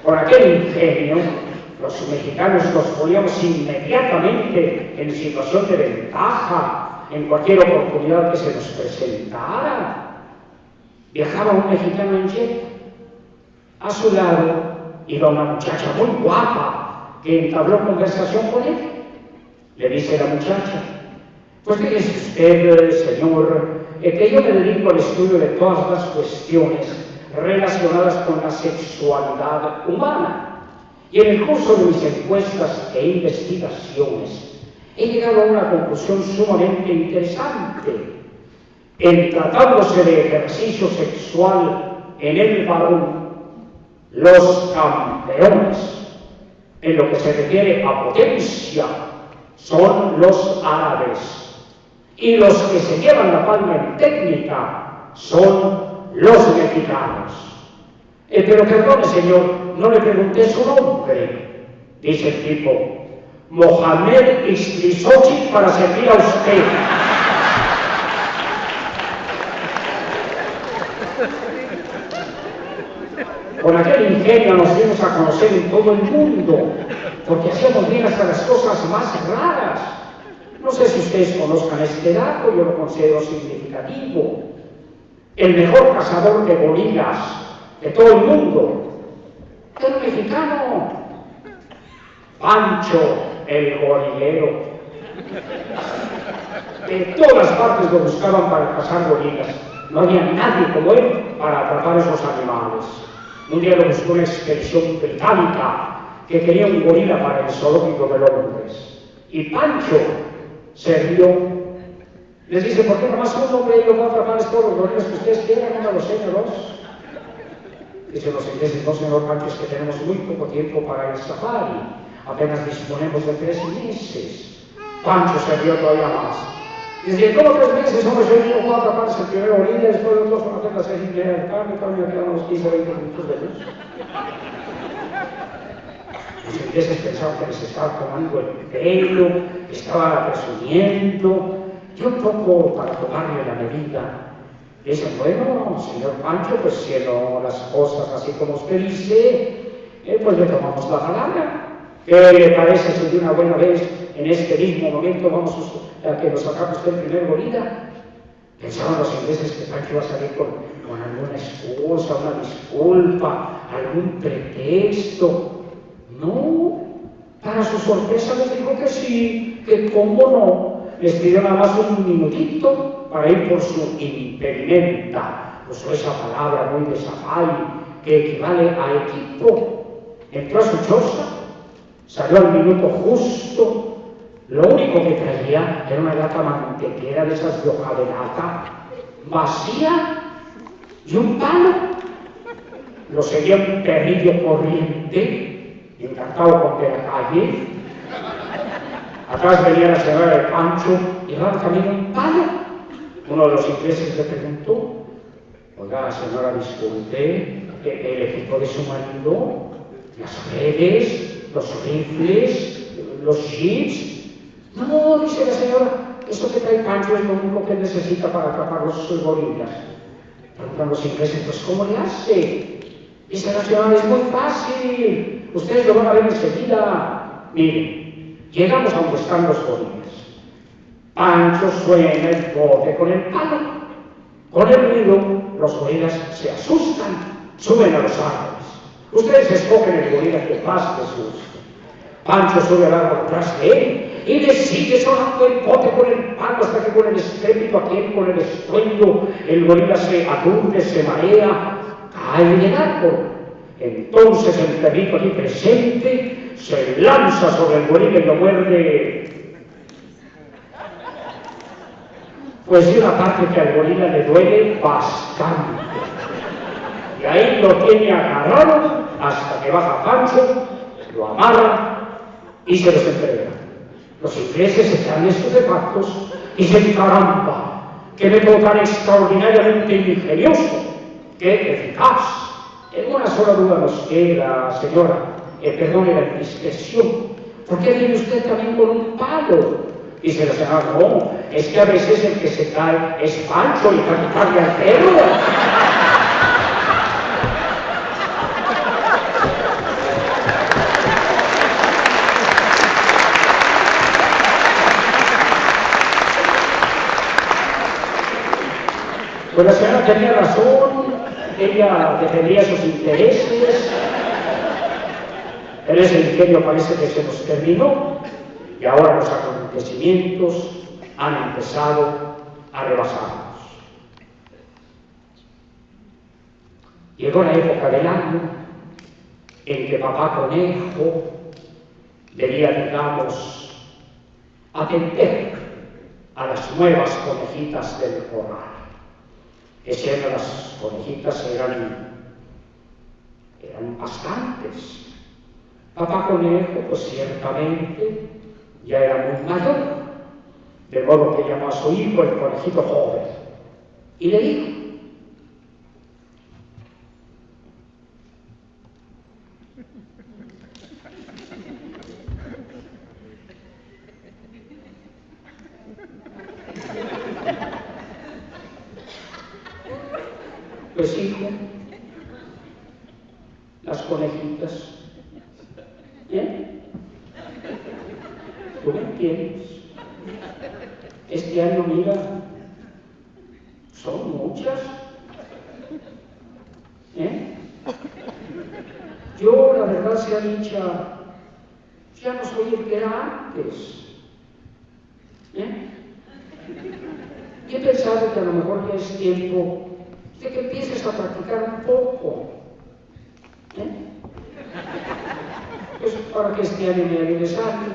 Por aquel ingenio, los mexicanos nos poníamos inmediatamente en situación de ventaja en cualquier oportunidad que se nos presentara. Viajaba un mexicano en jet. A su lado iba una muchacha muy guapa que entabló conversación con él. Le dice la muchacha: pues fíjese usted, señor, que yo me dedico al estudio de todas las cuestiones relacionadas con la sexualidad humana. Y en el curso de mis encuestas e investigaciones he llegado a una conclusión sumamente interesante. En tratándose de ejercicio sexual en el varón, los campeones en lo que se refiere a potencia son los árabes, y los que se llevan la palma en técnica son los mexicanos. Pero perdone, señor, no le pregunté su nombre. Dice el tipo: Mohamed Istrisocci, para servir a usted. Con aquel ingenio nos dimos a conocer en todo el mundo, porque hacíamos bien hasta las cosas más raras. No sé si ustedes conozcan este dato, yo lo considero significativo. El mejor cazador de gorilas de todo el mundo era un mexicano, Pancho el gorilero. De todas partes lo buscaban para cazar gorilas. No había nadie como él para atrapar esos animales. Un día lo buscó una expedición británica que quería un gorila para el zoológico de Londres. Y Pancho se rió. Les dice: ¿por qué nomás un hombre lo va a atrapar todos los gorilas que ustedes quieran? Una docena o dos. Dicen los ingleses: no, señor Pancho, es que tenemos muy poco tiempo para el safari. Apenas disponemos de 3 meses. Pancho se rió todavía más. Dice: ¿cómo 3 meses? Hombre, soy yo, 4 partes el primer gorila, después de 2 para hacer las 6 y media del carne, me quedan unos 15 o 20 minutos de luz. Los ingleses pensaban que les estaba tomando el pelo, que estaba presumiendo. Yo un poco para tomarle la medida. Dicen: bueno, señor Pancho, pues siendo las cosas así como usted dice, pues le tomamos la palabra. ¿Qué le parece si de una buena vez, en este mismo momento, vamos a que nos atrape usted el primer gorila? Pensaban los ingleses que Pancho iba a salir con alguna excusa, una disculpa, algún pretexto. No, para su sorpresa les dijo que sí, que cómo no. Les pidió nada más un minutito para ir por su impedimenta. Usó esa palabra muy de safari que equivale a equipo. Entró a su choza, salió al minuto justo. Lo único que traía era una lata mantequera de esas de hoja de lata, vacía, y un palo. Lo seguía un perrillo corriente, encantado con de la calle. Atrás venía la señora de Pancho y iba también un palo. Uno de los ingleses le preguntó: oiga, señora, disculpe, el equipo de su marido, las redes, los rifles, los jeeps. No, dice la señora, eso que trae Pancho es lo único que necesita para atrapar los gorilas. Preguntan los ingleses: pues ¿cómo le hace? Dice la señora: es muy fácil, ustedes lo van a ver enseguida. Miren, llegamos a donde están los gorilas. Pancho suena el bote con el palo. Con el ruido, los gorilas se asustan, suben a los árboles. Ustedes escogen el gorila que más les guste. Pancho sube al árbol tras de él y le sigue sonando el bote con el palo hasta que con el estrépito, aquí con el estruendo, el gorila se aturde, se marea, cae en el árbol. Entonces el perrito aquí presente se lanza sobre el gorila y lo muerde. Pues de una parte que al gorila le duele bastante. Y ahí lo tiene agarrado hasta que baja Pancho, lo amarra y se los entrega. Los ingleses están estupefactos y dicen: caramba, qué método tan extraordinariamente ingenioso, qué eficaz. En una sola duda nos queda, señora, perdone la indiscreción, ¿por qué viene usted también con un palo? Dice la señora: no, es que a veces el que se cae es Pancho y para quitarle al perro. Pues la señora tenía razón, ella defendía sus intereses. En ese ingenio parece que se nos terminó y ahora los acontecimientos han empezado a rebasarnos. Llegó la época del año en que papá conejo debía, digamos, atender a las nuevas conejitas del corral. Ese año las conejitas eran bastantes. Papá conejo, pues ciertamente, ya era muy mayor, de modo que llamó a su hijo el conejito joven y le dijo: pues hijo, las conejitas, ¿tú me entiendes? Este año, mira, son muchas. Yo, la verdad sea dicha, ya no soy el que era antes. Y he pensado que a lo mejor ya es tiempo de que empieces a practicar un poco. Pues para que este año me ayudes algo.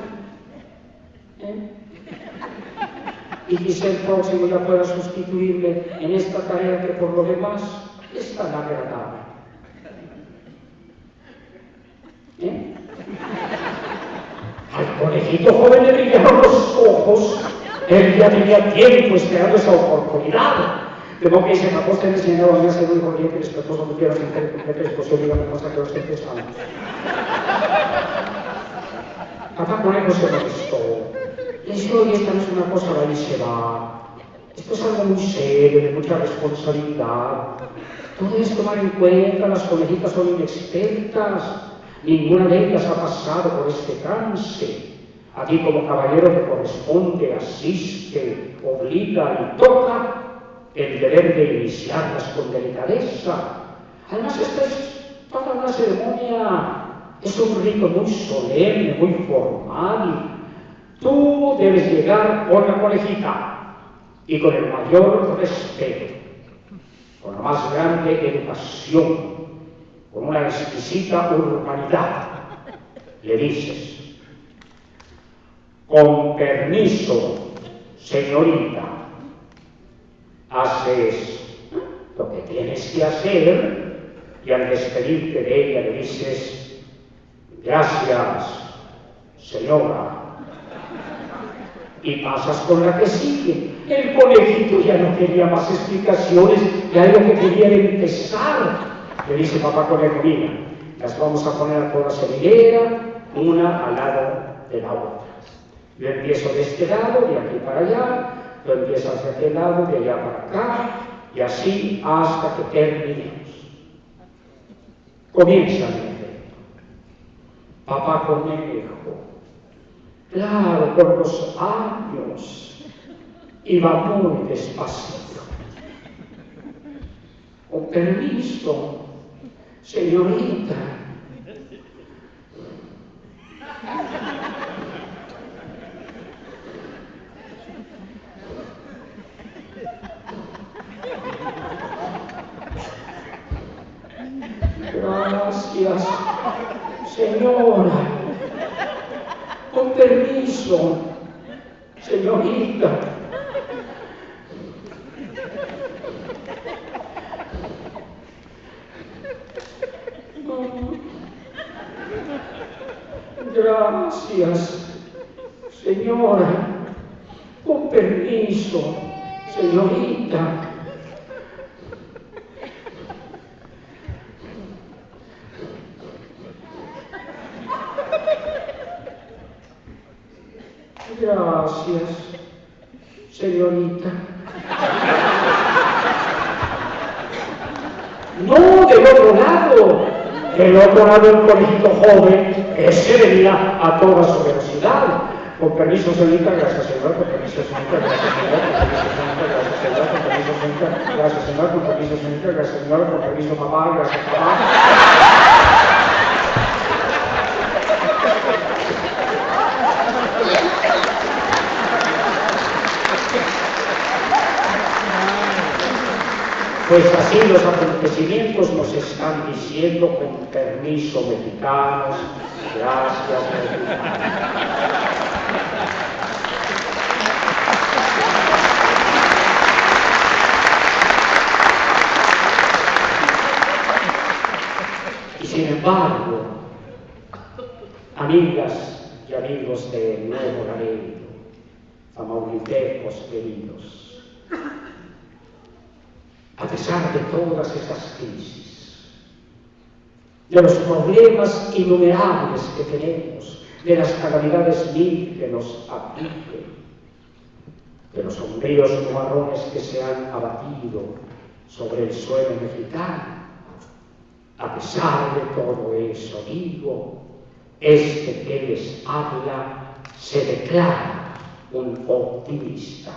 Y quizá el próximo ya pueda sustituirme en esta tarea que por lo demás es tan agradable. Al conejito joven le brillaron los ojos. Él ya tenía tiempo esperando esa oportunidad. De modo que dice: papá, usted me enseñaba a mí a ser muy corriente y respetuoso, no quiero sentir completa disposición, dígame cosa que los 7 años. Papá conejo se molestó. Le dice: oye, esta no es una cosa, ahí se va. Esto es algo muy serio, de mucha responsabilidad. Todo es tomar en cuenta, las conejitas son inexpertas. Ninguna de ellas ha pasado por este trance. A ti como caballero te corresponde, asiste, obliga y toca el deber de iniciarlas con delicadeza. Además, esta es toda una ceremonia, es un rito muy solemne, muy formal. Tú debes llegar con la conejita y con el mayor respeto, con la más grande educación, con una exquisita urbanidad. Le dices: con permiso, señorita. Haces lo que tienes que hacer y al despedirte de ella le dices: gracias, señora. Y pasas con la que sigue. El conejito ya no quería más explicaciones, ya lo que quería era empezar. Le dice papá conejo: mira, las vamos a poner a todas en hilera, una al lado de la otra. Yo empiezo de este lado, de aquí para allá. Tú empiezas de aquel lado, de allá para acá, y así hasta que terminemos. Comienza el efecto. Papá conejo, claro, por los años, iba muy despacito. Con permiso, señorita. Gracias, señora. Con permiso, señorita. Gracias, señora. Con permiso, señorita. Gracias, señorita. No, del otro lado. Del otro lado el conejito joven, ese venía a toda su velocidad. Con permiso, señorita, gracias, señor, con permiso, señorita, gracias, señor, con permiso, señorita, gracias, señor, con permiso, señorita, gracias, señor, con permiso, señorita, gracias, señor, con permiso, papá, gracias, papá. Pues así los acontecimientos nos están diciendo, con permiso, mexicanos, gracias, mexicanos. Y sin embargo, amigas y amigos de Nuevo Laredo, tamaulipecos queridos, a pesar de todas estas crisis, de los problemas innumerables que tenemos, de las calamidades mil que nos afligen, de los sombríos nubarrones que se han abatido sobre el suelo mexicano, a pesar de todo eso, digo, este que les habla se declara un optimista.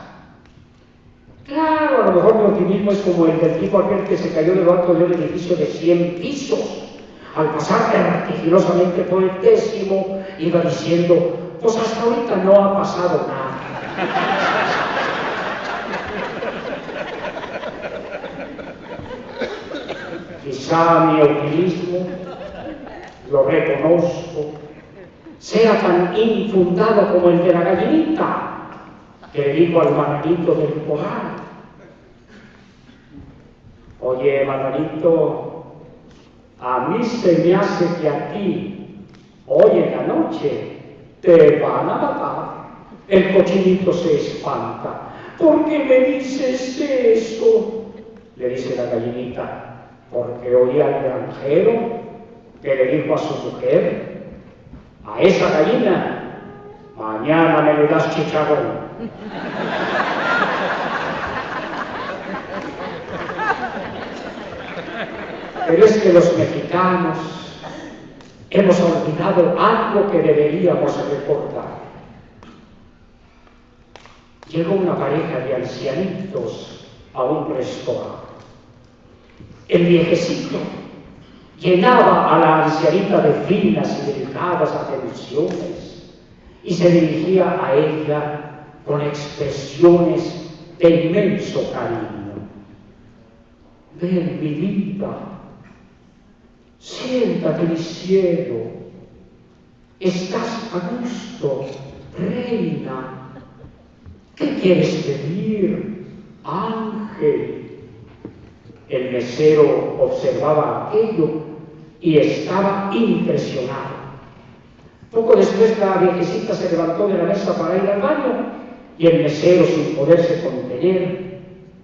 Claro, a lo mejor mi optimismo es como el del tipo aquel que se cayó de lo alto de un edificio de 100 pisos. Al pasar vertiginosamente por el 10º, iba diciendo, pues hasta ahorita no ha pasado nada. Quizá mi optimismo, lo reconozco, sea tan infundado como el de la gallinita, que le dijo al bananito del corral: oye, bananito, a mí se me hace que a ti, hoy en la noche, te van a matar. El cochinito se espanta. ¿Por qué me dices eso? Le dice la gallinita, porque oí al granjero que le dijo a su mujer: a esa gallina, mañana me le das chicharrón. Pero es que los mexicanos hemos olvidado algo que deberíamos recordar. Llegó una pareja de ancianitos a un restaurante. El viejecito llenaba a la ancianita de finas y delicadas atenciones y se dirigía a ella con expresiones de inmenso cariño. Ven, mi vida, siéntate, mi cielo, estás a gusto, reina. ¿Qué quieres pedir, ángel? El mesero observaba aquello y estaba impresionado. Poco después la viejecita se levantó de la mesa para ir al baño y el mesero, sin poderse contener,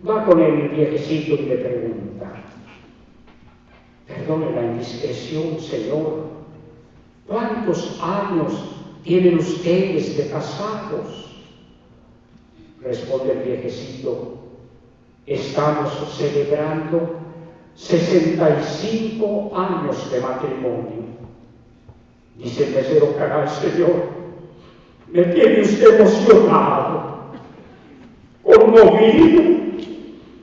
va con el viejecito y le pregunta: perdone la indiscreción, señor, ¿cuántos años tienen ustedes de casados? Responde el viejecito: estamos celebrando 65 años de matrimonio. Dice el mesero: caray, señor, me tiene usted emocionado, conmovido.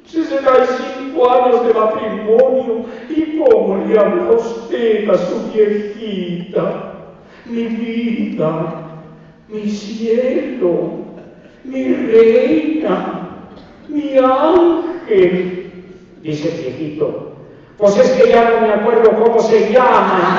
65 años de matrimonio, ¿y cómo le habla usted a su viejita? Mi vida, mi cielo, mi reina, mi ángel. Dice el viejito: pues es que ya no me acuerdo cómo se llama.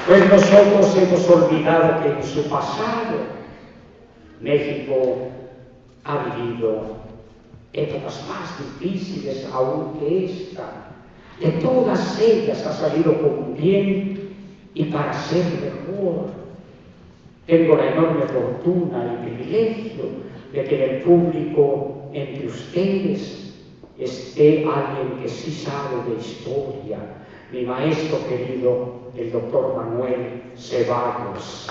Pues nosotros hemos olvidado que en su pasado México ha vivido épocas más difíciles aún que esta. De todas ellas ha salido con bien y para ser mejor. Tengo la enorme fortuna y privilegio de que en el público, entre ustedes, esté alguien que sí sabe de historia, mi maestro querido, el doctor Manuel Ceballos.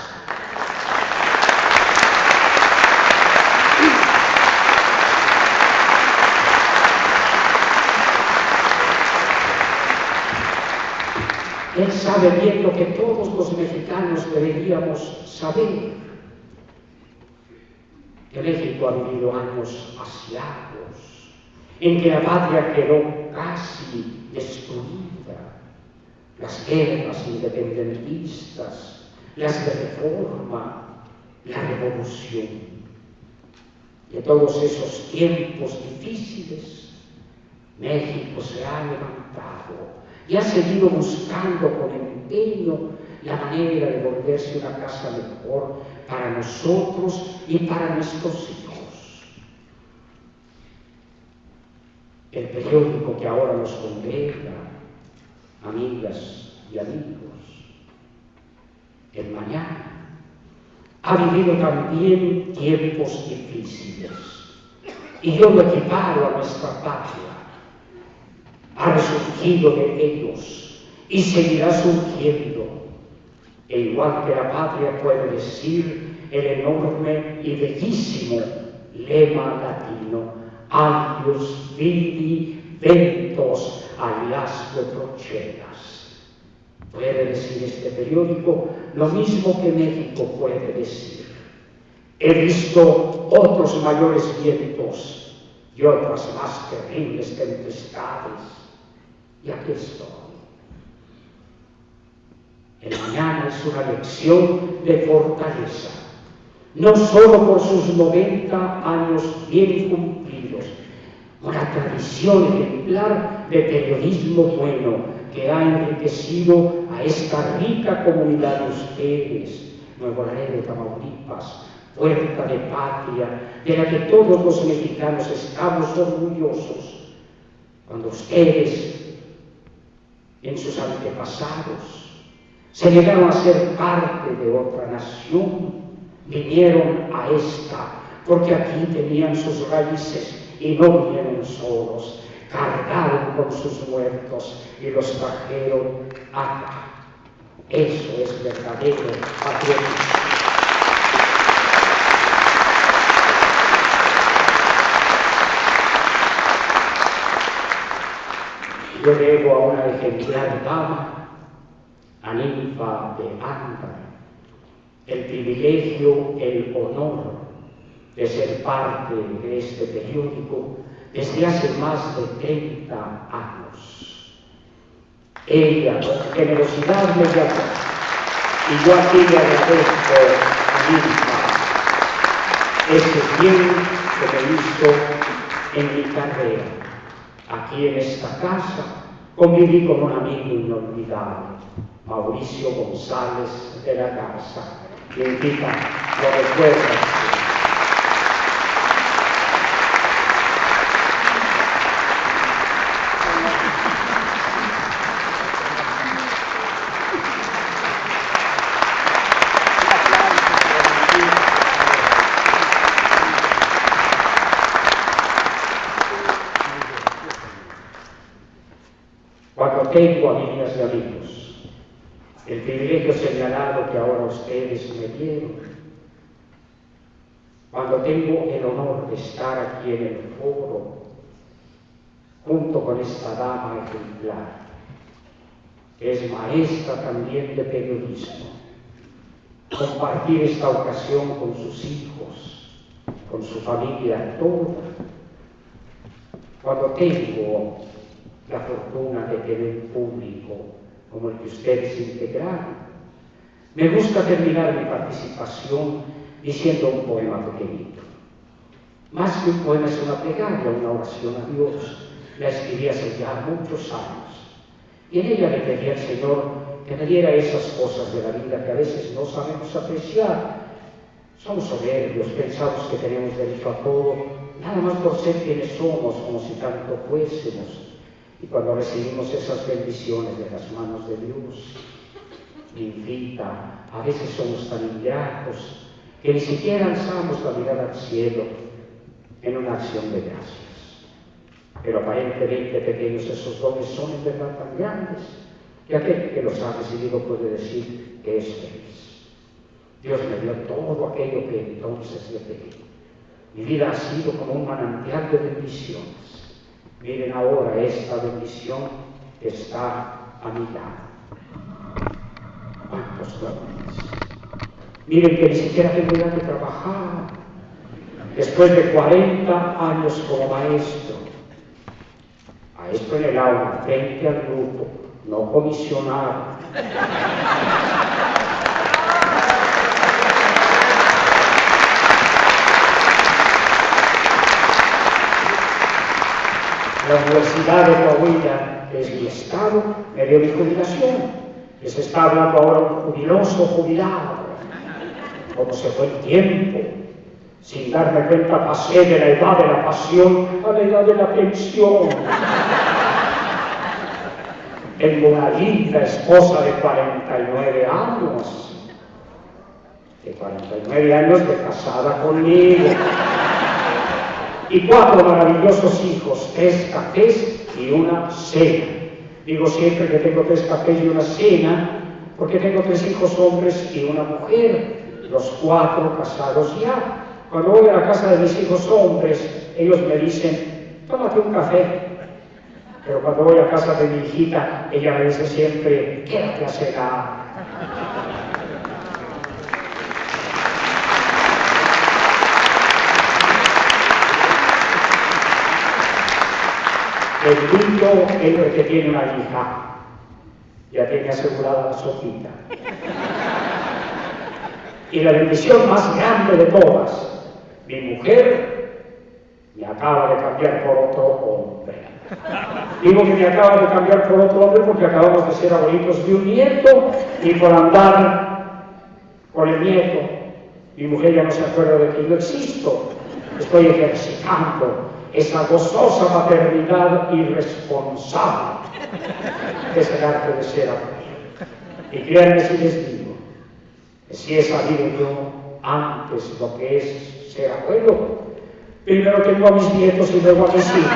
Él sabe bien lo que todos los mexicanos deberíamos saber. Que México ha vivido años asiagos, en que la patria quedó casi destruida. Las guerras independentistas, las de reforma, la revolución. Y en todos esos tiempos difíciles, México se ha levantado y ha seguido buscando con empeño la manera de volverse una casa mejor para nosotros y para nuestros hijos. El periódico que ahora nos congrega, amigas y amigos, El Mañana, ha vivido también tiempos difíciles, y yo lo equiparo a nuestra patria. Ha resurgido de ellos y seguirá surgiendo. E igual que la patria puede decir el enorme y bellísimo lema latino, Agnus vidi ventos aliasque procedas. Puede decir este periódico lo mismo que México puede decir. He visto otros mayores vientos y otras más terribles tempestades, y aquí estoy. El Mañana es una lección de fortaleza, no solo por sus 90 años bien cumplidos, una tradición ejemplar de periodismo bueno que ha enriquecido a esta rica comunidad de ustedes, Nuevo Laredo, Tamaulipas, puerta de patria, de la que todos los mexicanos estamos orgullosos, cuando ustedes, en sus antepasados, se llegaron a ser parte de otra nación, vinieron a esta, porque aquí tenían sus raíces y no vinieron solos, cargaron con sus muertos y los trajeron acá. Eso es verdadero patriotismo. Yo debo a una ejemplar dama, a Ninfa de Anda, el privilegio, el honor de ser parte de este periódico desde hace más de 30 años. Ella, con generosidad me llamó, y yo aquí le agradezco a Ninfa ese bien que me hizo en mi carrera. Aquí en esta casa conviví con un amigo inolvidable, Mauricio González de la Garza, que invita, lo recuerda. Cuando tengo, amigas y amigos, el privilegio señalado que ahora ustedes me dieron, cuando tengo el honor de estar aquí en el foro, junto con esta dama ejemplar, que es maestra también de periodismo, compartir esta ocasión con sus hijos, con su familia toda, cuando tengo la fortuna de tener un público como el que ustedes integraron, me gusta terminar mi participación diciendo un poema pequeñito. Más que un poema, es una plegaria, una oración a Dios. La escribí hace ya muchos años. Y en ella le pedí al Señor que me diera esas cosas de la vida que a veces no sabemos apreciar. Somos soberbios, pensamos que tenemos derecho a todo, nada más por ser quienes somos, como si tanto fuésemos. Y cuando recibimos esas bendiciones de las manos de Dios, Ninfita, a veces somos tan ingratos que ni siquiera alzamos la mirada al cielo en una acción de gracias. Pero aparentemente pequeños esos dones son en verdad tan grandes que aquel que los ha recibido puede decir que es feliz. Dios me dio todo aquello que entonces le pedí. Mi vida ha sido como un manantial de bendiciones. Miren ahora esta bendición que está a mi lado. tantos jóvenes. Miren que ni siquiera tengo edad de trabajar. Después de 40 años como maestro en el aula, frente al grupo, no comisionado. La Universidad de Coahuila es mi estado, me dio mi jubilación. Les está hablando ahora un jubiloso jubilado. Como se fue el tiempo, sin darme cuenta pasé de la edad de la pasión a la edad de la pensión. Tengo una linda esposa de 49 años. De 49 años de casada conmigo. Y 4 maravillosos hijos, 3 cafés y una cena. Digo siempre que tengo 3 cafés y una cena, porque tengo 3 hijos hombres y una mujer, los 4 casados ya. Cuando voy a la casa de mis hijos hombres, ellos me dicen, tómate un café. Pero cuando voy a casa de mi hijita, ella me dice siempre, quédate a cenar. Bendito el que tiene una hija, ya tiene asegurada la sopita. Y la bendición más grande de todas, mi mujer me acaba de cambiar por otro hombre. Digo que me acaba de cambiar por otro hombre porque acabamos de ser abuelitos de un nieto y por andar con el nieto, mi mujer ya no se acuerda de que yo existo. Estoy ejercitando esa gozosa paternidad irresponsable que es el arte de ser abuelo. Y créanme si les digo, que si he sabido yo antes lo que es ser abuelo, primero tengo a mis nietos y luego a mis hijos.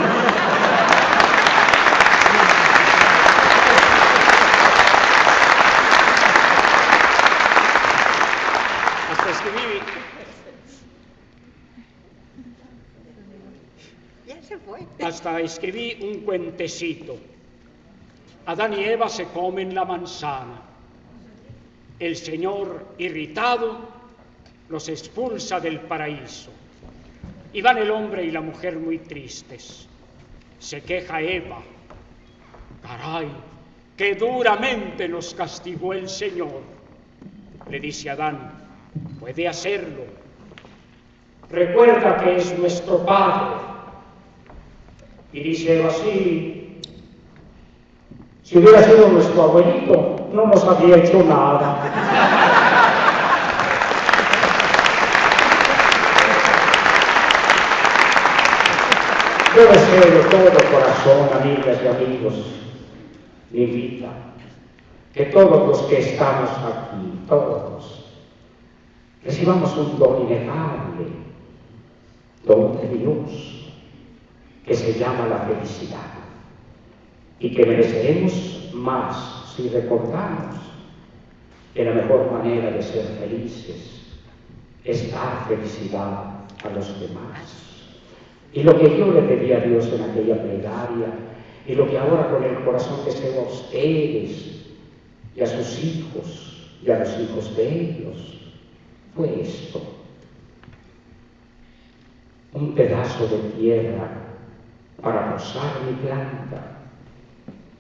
Hasta escribí un cuentecito. Adán y Eva se comen la manzana. El Señor, irritado, los expulsa del paraíso. Y van el hombre y la mujer muy tristes. Se queja Eva. Caray, qué duramente nos castigó el Señor. Le dice Adán, puede hacerlo. Recuerda que es nuestro Padre. Y dice Eva, sí, si hubiera sido nuestro abuelito, no nos habría hecho nada. Yo deseo de todo corazón, amigas y amigos, mi vida, que todos los que estamos aquí, todos, recibamos un don inefable, don de Dios, que se llama la felicidad, y que mereceremos más si recordamos que la mejor manera de ser felices es dar felicidad a los demás. Y lo que yo le pedí a Dios en aquella plegaria, y lo que ahora con el corazón deseo a ustedes y a sus hijos y a los hijos de ellos, fue esto: un pedazo de tierra para posar mi planta,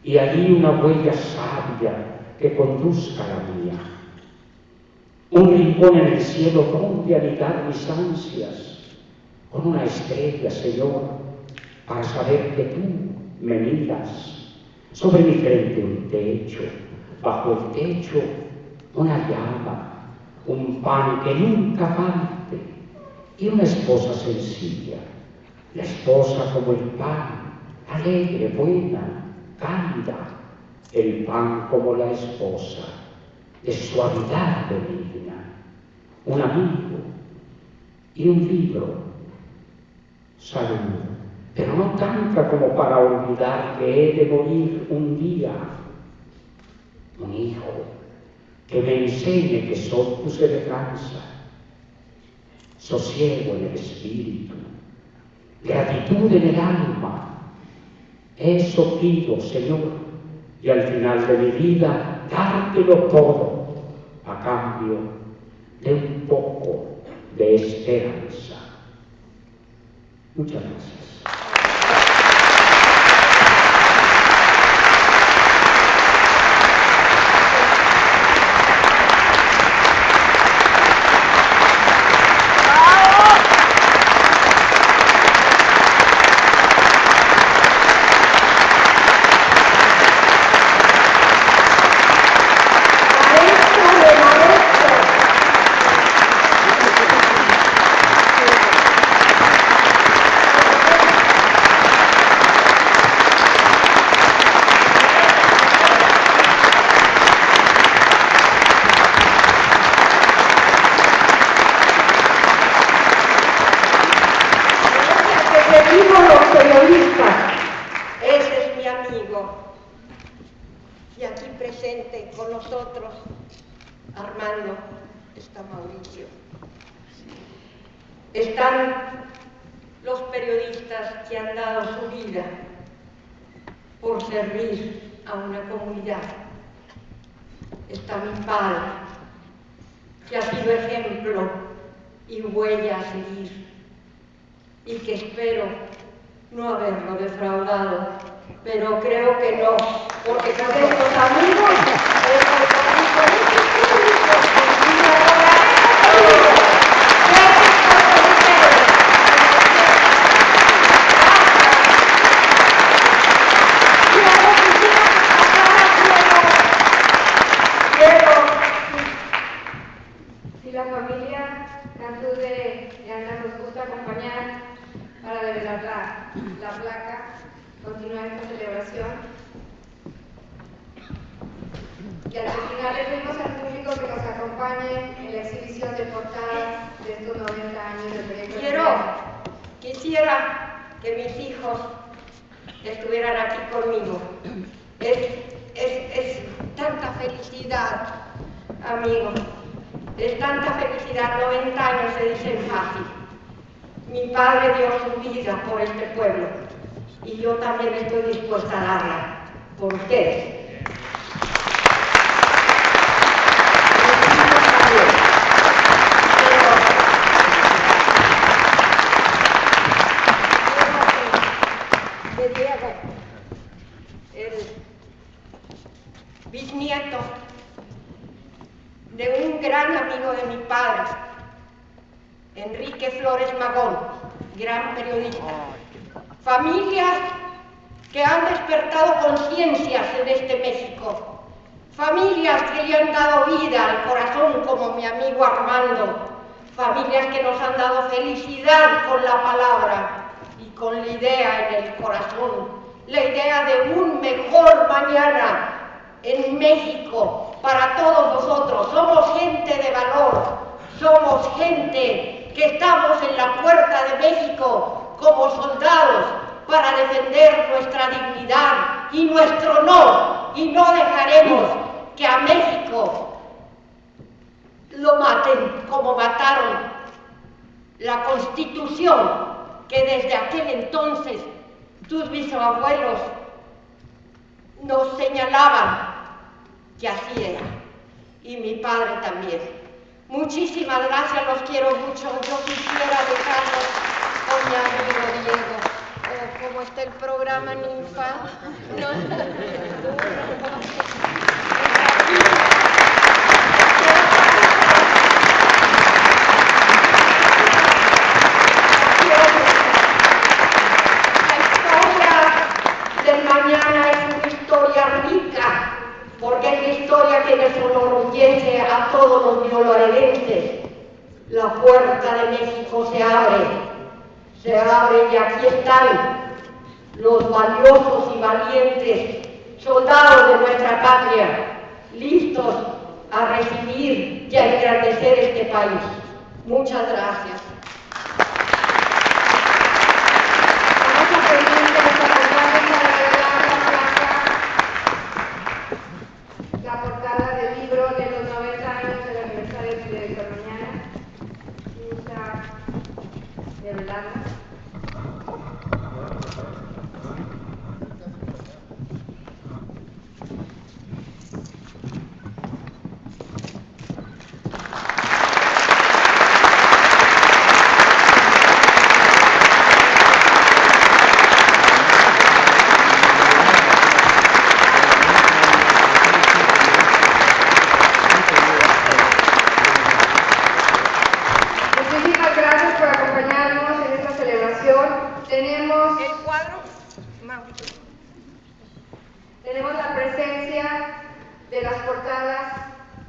y allí una huella sabia que conduzca la mía. Un rincón en el cielo donde habitar mis ansias, con una estrella, Señor, para saber que tú me miras. Sobre mi frente un techo, bajo el techo una llama, un pan que nunca falte, y una esposa sencilla. La esposa como el pan, alegre, buena, cálida. El pan como la esposa, de suavidad benigna. Un amigo y un libro. Salud, pero no tanta como para olvidar que he de morir un día. Un hijo que me enseñe que soy tu semejanza. Sosiego en el espíritu. Gratitud en el alma. Eso pido, Señor, y al final de mi vida dártelo todo, a cambio de un poco de esperanza. Muchas gracias. Están los periodistas que han dado su vida por servir a una comunidad. Está mi padre, que ha sido ejemplo y huella a seguir, y que espero no haberlo defraudado, pero creo que no, porque con estos amigos, la familia Cantude y Ana nos gusta acompañar para develar la placa, continuar esta celebración. Y al final le pedimos al público que nos acompañe en la exhibición de portadas de estos 90 años del proyecto. Quisiera que mis hijos estuvieran aquí conmigo. Es tanta felicidad, amigos. Es tanta felicidad, 90 años se dicen fácil. Mi padre dio su vida por este pueblo y yo también estoy dispuesta a darla por ustedes. El bisnieto de un gran amigo de mi padre, Enrique Flores Magón, gran periodista. Familias que han despertado conciencias en este México. Familias que le han dado vida al corazón, como mi amigo Armando. Familias que nos han dado felicidad con la palabra y con la idea en el corazón. La idea de un mejor mañana en México para todos nosotros. Somos gente de valor, somos gente que estamos en la puerta de México como soldados para defender nuestra dignidad y nuestro honor, y no dejaremos que a México lo maten como mataron la Constitución que desde aquel entonces tus bisabuelos nos señalaban que así era, y mi padre también. Muchísimas gracias, los quiero mucho. Yo quisiera dejarlos con mi amigo Diego. ¿Cómo está el programa, Ninfa? Del mañana es una historia rica, porque es la historia que nos enorgullece a todos los violarenses. La puerta de México se abre y aquí están los valiosos y valientes soldados de nuestra patria, listos a recibir y a engrandecer este país. Muchas gracias. La portada del libro de los 90 años del aniversario de esta mañana. De verdad. Tenemos la presencia de las portadas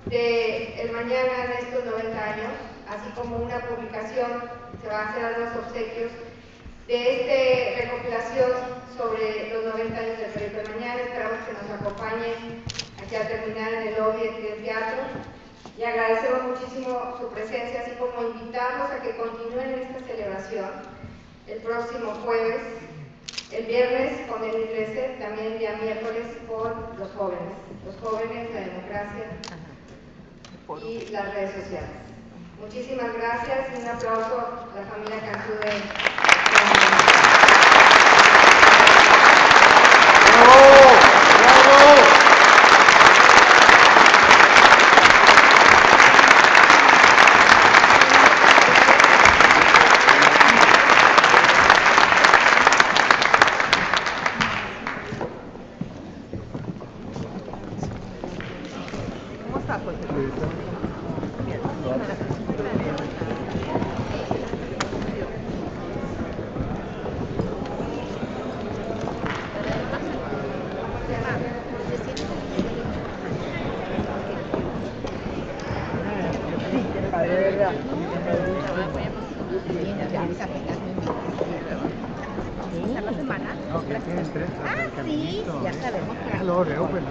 de El Mañana de estos 90 años, así como una publicación, se va a hacer a los obsequios de esta recopilación sobre los 90 años del periódico El Mañana. Esperamos que nos acompañen aquí a terminar en el lobby del teatro y agradecemos muchísimo su presencia, así como invitarlos a que continúen esta celebración el próximo jueves, el viernes con el 13, también el día miércoles con los jóvenes, la democracia y las redes sociales. Muchísimas gracias y un aplauso a la familia Cantú de Sí, ya sabemos. Lo veo, pues no.